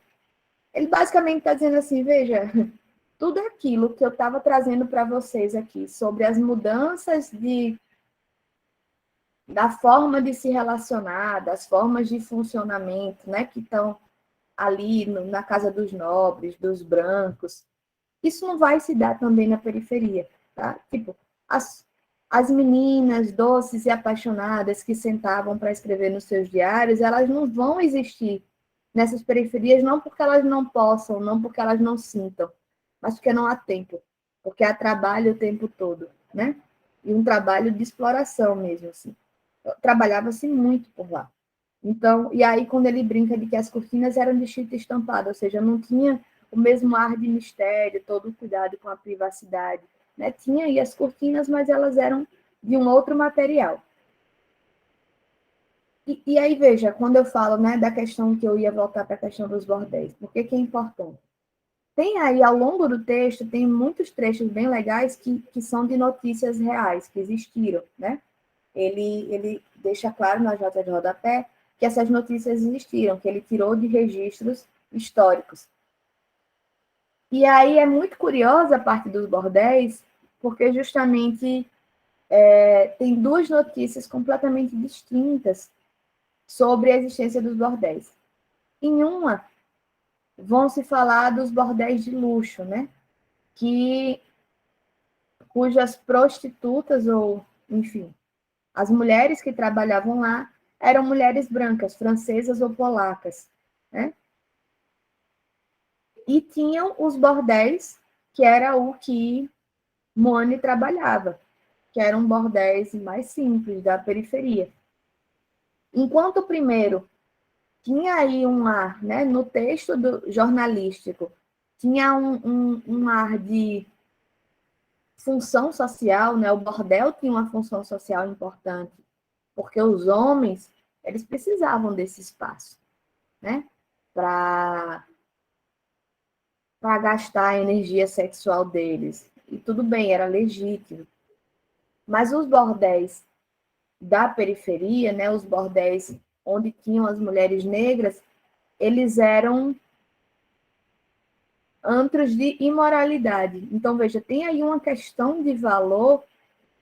Ele basicamente está dizendo assim: veja, tudo aquilo que eu estava trazendo para vocês aqui sobre as mudanças da forma de se relacionar, das formas de funcionamento, né, que estão ali na casa dos nobres, dos brancos, isso não vai se dar também na periferia, tá? Tipo, as meninas doces e apaixonadas que sentavam para escrever nos seus diários, elas não vão existir nessas periferias, não porque elas não possam, não porque elas não sintam, mas porque não há tempo, porque há trabalho o tempo todo, né? E um trabalho de exploração mesmo, assim. Trabalhava-se muito por lá. Então, e aí quando ele brinca de que as cortinas eram de chita estampada, ou seja, não tinha o mesmo ar de mistério, todo o cuidado com a privacidade, né? Tinha aí as cortinas, mas elas eram de um outro material. E aí, veja, quando eu falo, né, da questão que eu ia voltar para a questão dos bordéis, por que é importante? Tem aí, ao longo do texto, tem muitos trechos bem legais que são de notícias reais, que existiram, né? Ele deixa claro na nota de rodapé que essas notícias existiram, que ele tirou de registros históricos. E aí é muito curiosa a parte dos bordéis, porque justamente tem duas notícias completamente distintas sobre a existência dos bordéis. Em uma, vão se falar dos bordéis de luxo, né? Cujas prostitutas, ou, enfim, as mulheres que trabalhavam lá eram mulheres brancas, francesas ou polacas, né? E tinham os bordéis, que era o que Mônica trabalhava, que eram bordéis mais simples, da periferia. Enquanto o primeiro tinha aí um ar, né, no texto jornalístico, tinha um ar de função social, né? O bordel tinha uma função social importante, porque os homens, eles precisavam desse espaço, né? Para gastar a energia sexual deles. E tudo bem, era legítimo. Mas os bordéis da periferia, né, os bordéis onde tinham as mulheres negras, eles eram antros de imoralidade. Então, veja, tem aí uma questão de valor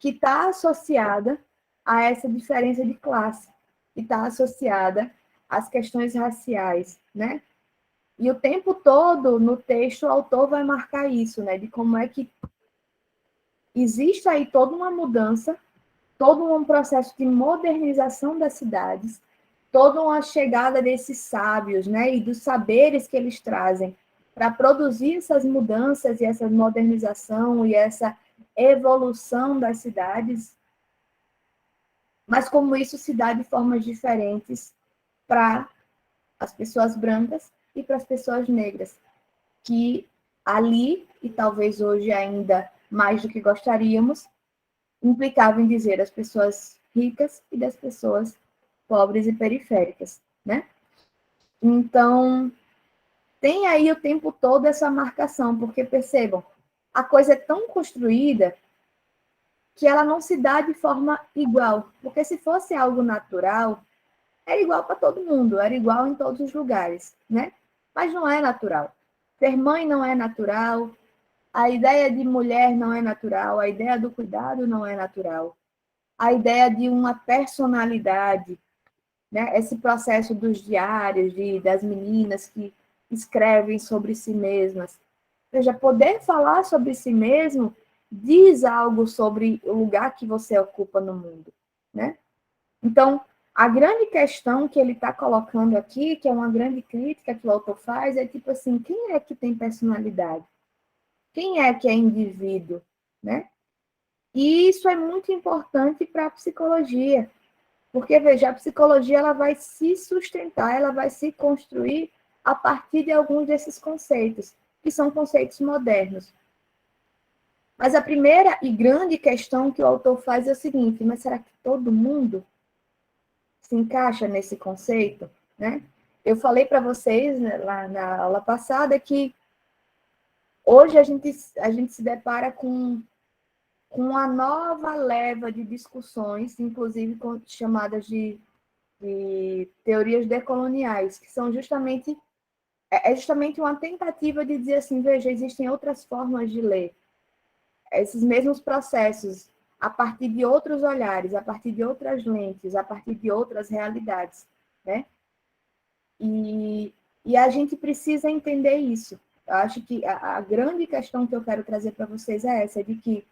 que está associada a essa diferença de classe, que está associada às questões raciais, né? E o tempo todo, no texto, o autor vai marcar isso, né? De como é que existe aí toda uma mudança, todo um processo de modernização das cidades, toda uma chegada desses sábios, né? E dos saberes que eles trazem para produzir essas mudanças e essa modernização e essa evolução das cidades, mas como isso se dá de formas diferentes para as pessoas brancas e para as pessoas negras, que ali, e talvez hoje ainda mais do que gostaríamos, implicava em dizer as pessoas ricas e das pessoas pobres e periféricas, né? Então, tem aí o tempo todo essa marcação, porque percebam, a coisa é tão construída que ela não se dá de forma igual, porque se fosse algo natural, era igual para todo mundo, era igual em todos os lugares, né? Mas não é natural. Ser mãe não é natural, a ideia de mulher não é natural, a ideia do cuidado não é natural, a ideia de uma personalidade, né? Esse processo dos diários, das meninas que escrevem sobre si mesmas. Ou seja, poder falar sobre si mesmo diz algo sobre o lugar que você ocupa no mundo, né? Então, a grande questão que ele está colocando aqui, que é uma grande crítica que o autor faz, é tipo assim, quem é que tem personalidade? Quem é que é indivíduo, né? E isso é muito importante para a psicologia, porque, veja, a psicologia ela vai se sustentar, ela vai se construir a partir de alguns desses conceitos, que são conceitos modernos. Mas a primeira e grande questão que o autor faz é o seguinte, mas será que todo mundo se encaixa nesse conceito, né? Eu falei para vocês, né, lá na aula passada que hoje a gente se depara com uma nova leva de discussões, inclusive chamadas de teorias decoloniais, que são justamente uma tentativa de dizer assim, veja, existem outras formas de ler esses mesmos processos a partir de outros olhares, a partir de outras lentes, a partir de outras realidades, né? E a gente precisa entender isso. Eu acho que a grande questão que eu quero trazer para vocês é essa, de que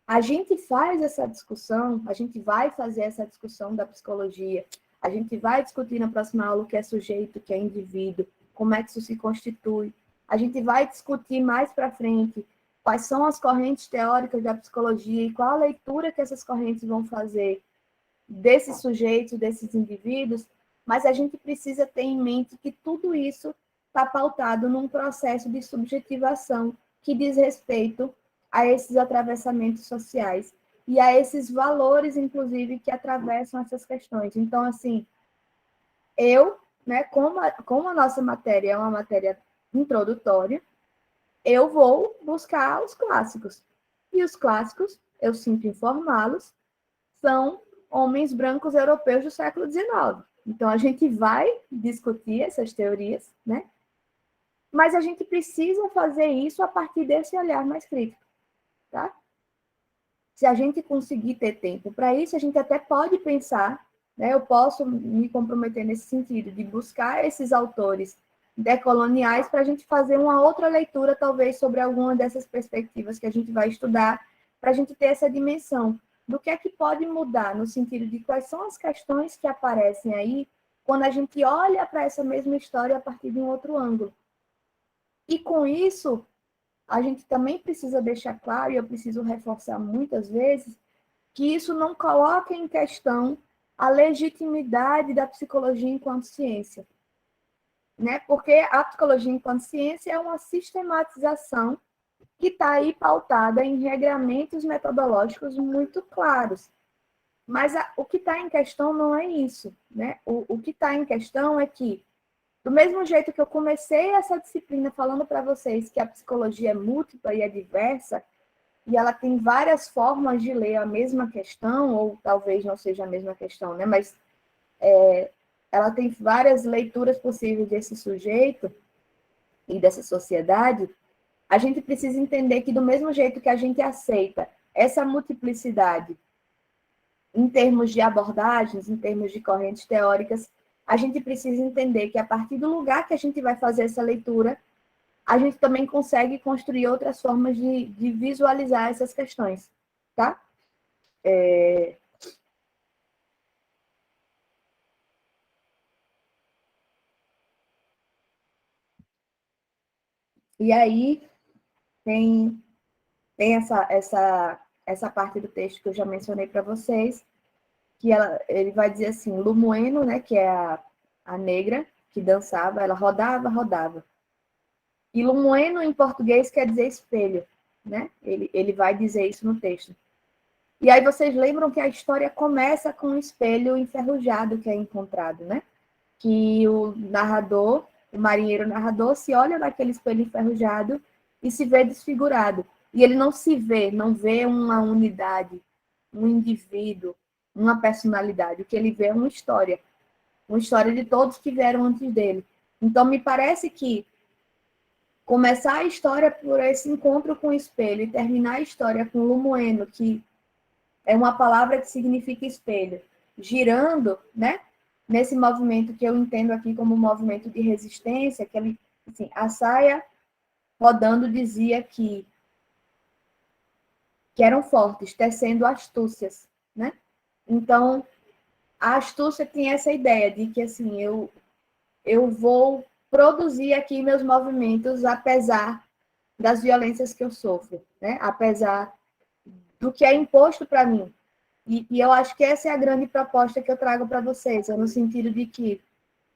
a gente faz essa discussão, a gente vai fazer essa discussão da psicologia, a gente vai discutir na próxima aula o que é sujeito, o que é indivíduo, como é que isso se constitui. A gente vai discutir mais para frente quais são as correntes teóricas da psicologia e qual a leitura que essas correntes vão fazer desses sujeitos, desses indivíduos, mas a gente precisa ter em mente que tudo isso está pautado num processo de subjetivação que diz respeito a esses atravessamentos sociais e a esses valores, inclusive, que atravessam essas questões. Então, assim, né, como a nossa matéria é uma matéria introdutória, eu vou buscar os clássicos. E os clássicos, eu sinto informá-los, são homens brancos europeus do século XIX. Então, a gente vai discutir essas teorias, né? Mas a gente precisa fazer isso a partir desse olhar mais crítico, tá? Se a gente conseguir ter tempo para isso, a gente até pode pensar, né? Eu posso me comprometer nesse sentido, de buscar esses autores decoloniais para a gente fazer uma outra leitura, talvez, sobre alguma dessas perspectivas que a gente vai estudar, para a gente ter essa dimensão do que é que pode mudar, no sentido de quais são as questões que aparecem aí quando a gente olha para essa mesma história a partir de um outro ângulo. E com isso, a gente também precisa deixar claro, e eu preciso reforçar muitas vezes, que isso não coloca em questão a legitimidade da psicologia enquanto ciência, né? Porque a psicologia enquanto ciência é uma sistematização que está aí pautada em regramentos metodológicos muito claros. Mas o que está em questão não é isso, né? O que está em questão é que, do mesmo jeito que eu comecei essa disciplina falando para vocês que a psicologia é múltipla e é diversa, e ela tem várias formas de ler a mesma questão, ou talvez não seja a mesma questão, né? Mas ela tem várias leituras possíveis desse sujeito e dessa sociedade. A gente precisa entender que, do mesmo jeito que a gente aceita essa multiplicidade em termos de abordagens, em termos de correntes teóricas, a gente precisa entender que, a partir do lugar que a gente vai fazer essa leitura, a gente também consegue construir outras formas de visualizar essas questões, tá? E aí tem essa parte do texto que eu já mencionei para vocês, que ele vai dizer assim, Lumoeno, né, que é a negra que dançava, ela rodava, rodava. E Lumoeno, em português, quer dizer espelho, né? Ele vai dizer isso no texto. E aí vocês lembram que a história começa com um espelho enferrujado que é encontrado, né? Que o narrador, o marinheiro narrador, se olha naquele espelho enferrujado e se vê desfigurado. E ele não se vê, não vê uma unidade, um indivíduo, uma personalidade, o que ele vê é uma história de todos que vieram antes dele. Então, me parece que começar a história por esse encontro com o espelho e terminar a história com o Limoeno, que é uma palavra que significa espelho, girando, né? Nesse movimento que eu entendo aqui como um movimento de resistência, que ele, assim, a saia rodando dizia que eram fortes, tecendo astúcias, né? Então, a astúcia tem essa ideia de que, assim, eu vou produzir aqui meus movimentos apesar das violências que eu sofro, né? Apesar do que é imposto para mim. E eu acho que essa é a grande proposta que eu trago para vocês, no sentido de que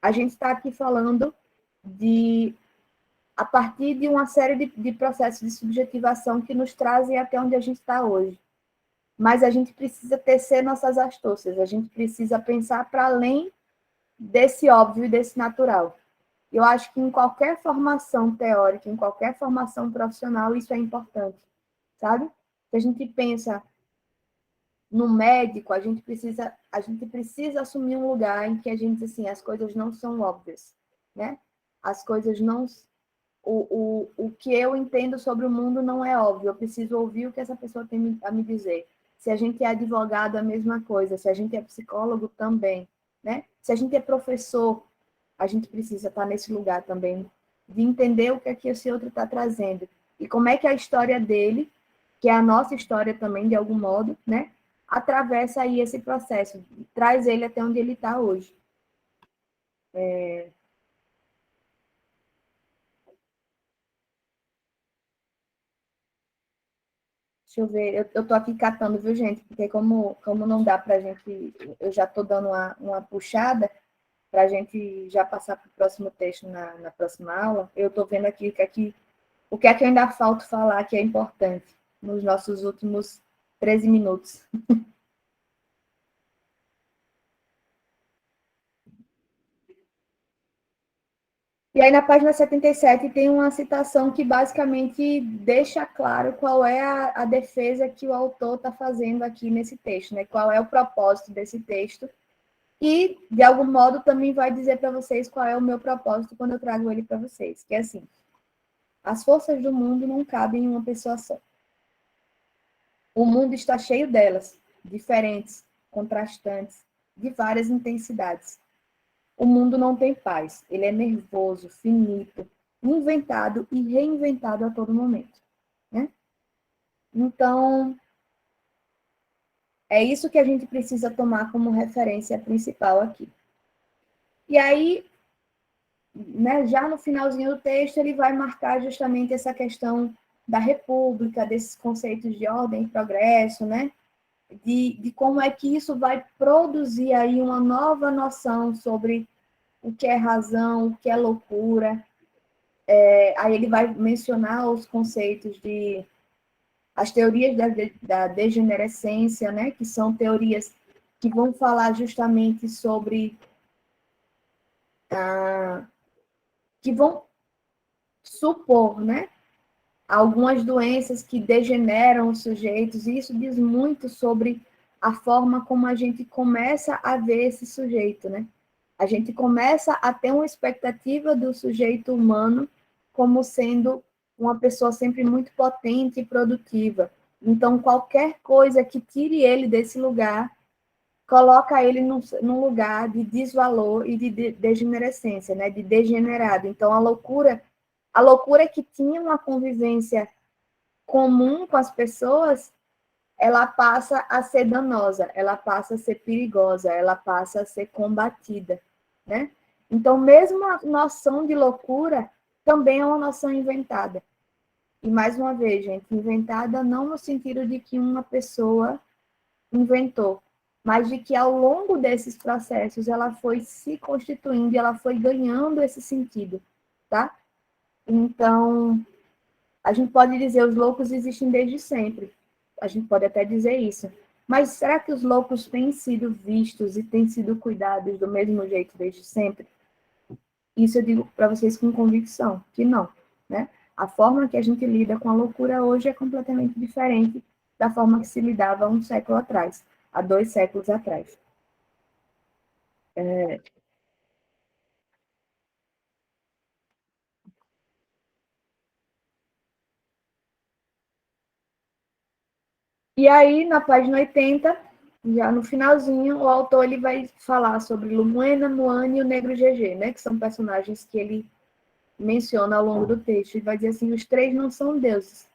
a gente está aqui falando a partir de uma série de processos de subjetivação que nos trazem até onde a gente está hoje. Mas a gente precisa tecer nossas astúcias, a gente precisa pensar para além desse óbvio e desse natural. Eu acho que em qualquer formação teórica, em qualquer formação profissional, isso é importante, sabe? Se a gente pensa no médico, a gente precisa assumir um lugar em que a gente, assim, as coisas não são óbvias, né? As coisas não... O que eu entendo sobre o mundo não é óbvio, eu preciso ouvir o que essa pessoa tem a me dizer. Se a gente é advogado, a mesma coisa. Se a gente é psicólogo, também, né? Se a gente é professor, a gente precisa estar nesse lugar também, de entender o que é que esse outro está trazendo. E como é que a história dele, que é a nossa história também, de algum modo, né? Atravessa aí esse processo, traz ele até onde ele está hoje. Deixa eu ver, eu estou aqui catando, viu, gente? Porque como não dá para a gente... Eu já estou dando uma puxada para a gente já passar para o próximo texto na próxima aula. Eu estou vendo aqui o que é que ainda falta falar que é importante nos nossos últimos 13 minutos. E aí, na página 77, tem uma citação que basicamente deixa claro qual é a defesa que o autor está fazendo aqui nesse texto, né? Qual é o propósito desse texto. E, de algum modo, também vai dizer para vocês qual é o meu propósito quando eu trago ele para vocês. Que é assim: as forças do mundo não cabem em uma pessoa só. O mundo está cheio delas, diferentes, contrastantes, de várias intensidades. O mundo não tem paz, ele é nervoso, finito, inventado e reinventado a todo momento, né? Então, é isso que a gente precisa tomar como referência principal aqui. E aí, né, já no finalzinho do texto, ele vai marcar justamente essa questão da república, desses conceitos de ordem e progresso, né? De como é que isso vai produzir aí uma nova noção sobre o que é razão, o que é loucura. Aí ele vai mencionar os conceitos as teorias da degenerescência, né? Que são teorias que vão falar justamente sobre que vão supor, né, algumas doenças que degeneram os sujeitos, e isso diz muito sobre a forma como a gente começa a ver esse sujeito, né? A gente começa a ter uma expectativa do sujeito humano como sendo uma pessoa sempre muito potente e produtiva. Então, qualquer coisa que tire ele desse lugar, coloca ele num lugar de desvalor e de degenerescência, né? De degenerado. Então, a loucura que tinha uma convivência comum com as pessoas, ela passa a ser danosa, ela passa a ser perigosa, ela passa a ser combatida, né? Então, mesmo a noção de loucura também é uma noção inventada. E, mais uma vez, gente, inventada não no sentido de que uma pessoa inventou, mas de que ao longo desses processos ela foi se constituindo e ela foi ganhando esse sentido, tá? Então, a gente pode dizer os loucos existem desde sempre. A gente pode até dizer isso. Mas será que os loucos têm sido vistos e têm sido cuidados do mesmo jeito desde sempre? Isso eu digo para vocês com convicção, que não, né? A forma que a gente lida com a loucura hoje é completamente diferente da forma que se lidava um século atrás. há 2 séculos atrás. E aí, na página 80, já no finalzinho, o autor ele vai falar sobre Lumena, Moane e o Negro GG, né, que são personagens que ele menciona ao longo do texto, e vai dizer assim, os 3 não são deuses,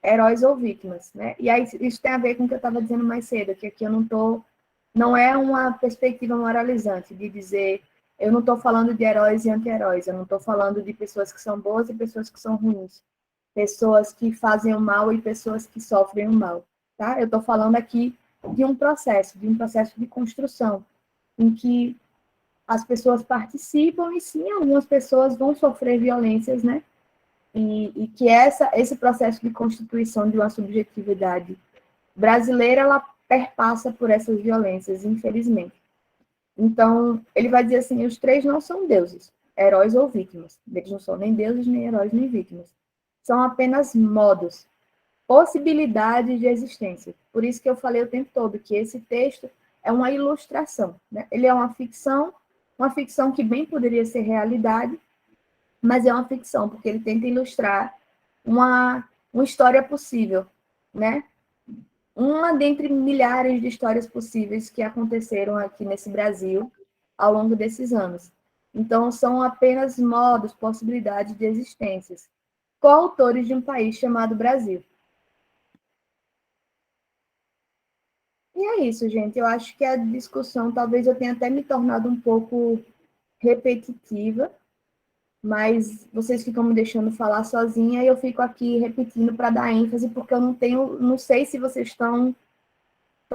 heróis ou vítimas, né? E aí isso tem a ver com o que eu estava dizendo mais cedo, que aqui eu não é uma perspectiva moralizante de dizer, eu não estou falando de heróis e anti-heróis, eu não estou falando de pessoas que são boas e pessoas que são ruins, pessoas que fazem o mal e pessoas que sofrem o mal, tá? Eu estou falando aqui de um processo de construção, em que as pessoas participam e sim, algumas pessoas vão sofrer violências, né? E que esse processo de constituição de uma subjetividade brasileira, ela perpassa por essas violências, infelizmente. Então, ele vai dizer assim, os 3 não são deuses, heróis ou vítimas. Eles não são nem deuses, nem heróis, nem vítimas. São apenas modos, possibilidades de existência. Por isso que eu falei o tempo todo que esse texto é uma ilustração, né? Ele é uma ficção que bem poderia ser realidade, mas é uma ficção, porque ele tenta ilustrar uma história possível, né? Uma dentre milhares de histórias possíveis que aconteceram aqui nesse Brasil ao longo desses anos. Então, são apenas modos, possibilidades de existências, coautores de um país chamado Brasil. E é isso, gente. Eu acho que a discussão, talvez eu tenha até me tornado um pouco repetitiva, mas vocês ficam me deixando falar sozinha e eu fico aqui repetindo para dar ênfase, porque eu não sei se vocês estão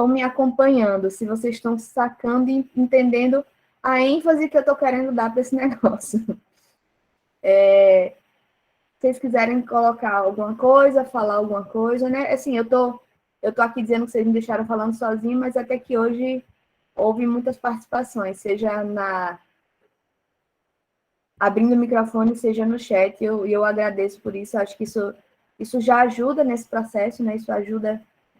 me acompanhando, se vocês estão sacando e entendendo a ênfase que eu estou querendo dar para esse negócio. Se vocês quiserem colocar alguma coisa, falar alguma coisa, né? Assim, eu tô aqui dizendo que vocês me deixaram falando sozinho, mas até que hoje houve muitas participações, seja abrindo o microfone, seja no chat, e eu agradeço por isso, acho que isso já ajuda nesse processo, né? Isso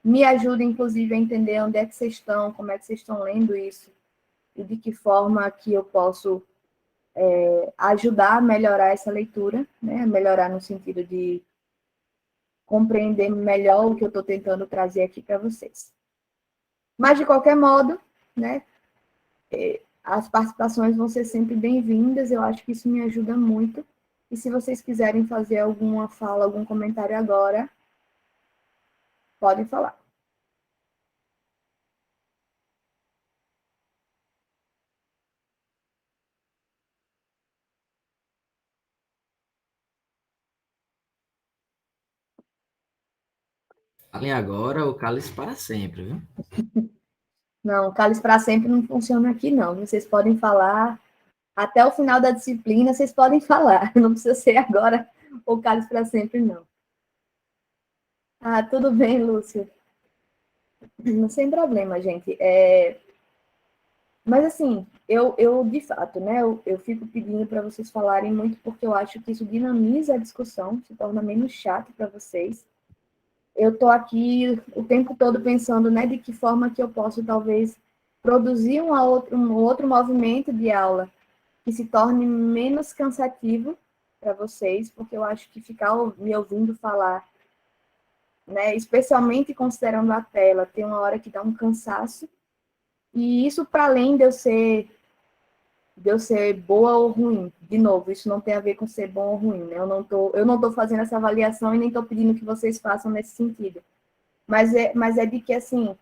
me ajuda, inclusive, a entender onde é que vocês estão, como é que vocês estão lendo isso, e de que forma que eu posso ajudar a melhorar essa leitura, né? Melhorar no sentido de compreender melhor o que eu estou tentando trazer aqui para vocês. Mas, de qualquer modo, né? As participações vão ser sempre bem-vindas, eu acho que isso me ajuda muito. E se vocês quiserem fazer alguma fala, algum comentário agora, podem falar. Falem agora o cálice para sempre, viu? Não, cálice para sempre não funciona aqui, não. Vocês podem falar até o final da disciplina, vocês podem falar. Não precisa ser agora o cálice para sempre, não. Ah, tudo bem, Lúcio. Sem problema, gente. Mas, assim, eu de fato, né, eu fico pedindo para vocês falarem muito, porque eu acho que isso dinamiza a discussão, se torna menos chato para vocês. Eu estou aqui o tempo todo pensando, né, de que forma que eu posso, talvez, produzir um outro movimento de aula que se torne menos cansativo para vocês, porque eu acho que ficar me ouvindo falar, né, especialmente considerando a tela, tem uma hora que dá um cansaço, e isso para além de eu ser boa ou ruim. De novo, isso não tem a ver com ser bom ou ruim, né? Eu não tô fazendo essa avaliação e nem estou pedindo que vocês façam nesse sentido. Mas é de que, assim,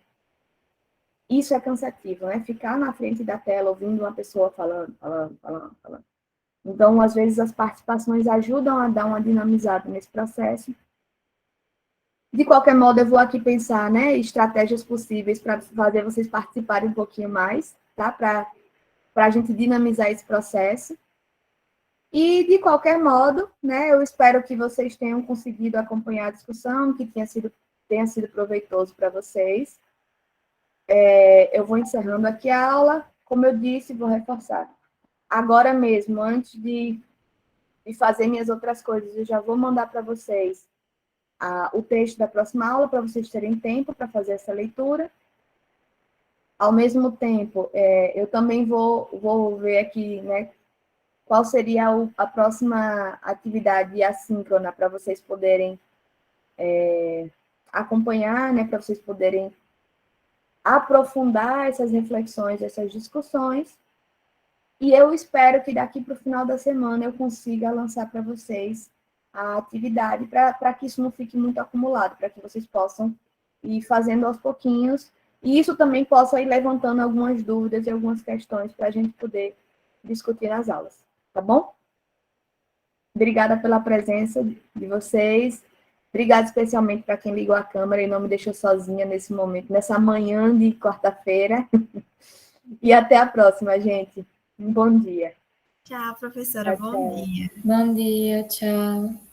isso é cansativo, né? Ficar na frente da tela ouvindo uma pessoa falando. Então, às vezes, as participações ajudam a dar uma dinamizada nesse processo. De qualquer modo, eu vou aqui pensar, né, estratégias possíveis para fazer vocês participarem um pouquinho mais, tá? Para a gente dinamizar esse processo. E, de qualquer modo, né, eu espero que vocês tenham conseguido acompanhar a discussão, que tenha sido proveitoso para vocês. Eu vou encerrando aqui a aula. Como eu disse, vou reforçar. Agora mesmo, antes de fazer minhas outras coisas, eu já vou mandar para vocês o texto da próxima aula, para vocês terem tempo para fazer essa leitura. Ao mesmo tempo, eu também vou ver aqui, né, qual seria a próxima atividade assíncrona para vocês poderem acompanhar, né, para vocês poderem aprofundar essas reflexões, essas discussões. E eu espero que daqui para o final da semana eu consiga lançar para vocês a atividade, para que isso não fique muito acumulado, para que vocês possam ir fazendo aos pouquinhos, e isso também possa ir levantando algumas dúvidas e algumas questões para a gente poder discutir nas aulas, tá bom? Obrigada pela presença de vocês. Obrigada especialmente para quem ligou a câmera e não me deixou sozinha nesse momento, nessa manhã de quarta-feira. E até a próxima, gente. Um bom dia. Tchau, professora. Tchau, Bom tchau. dia. Bom dia, tchau.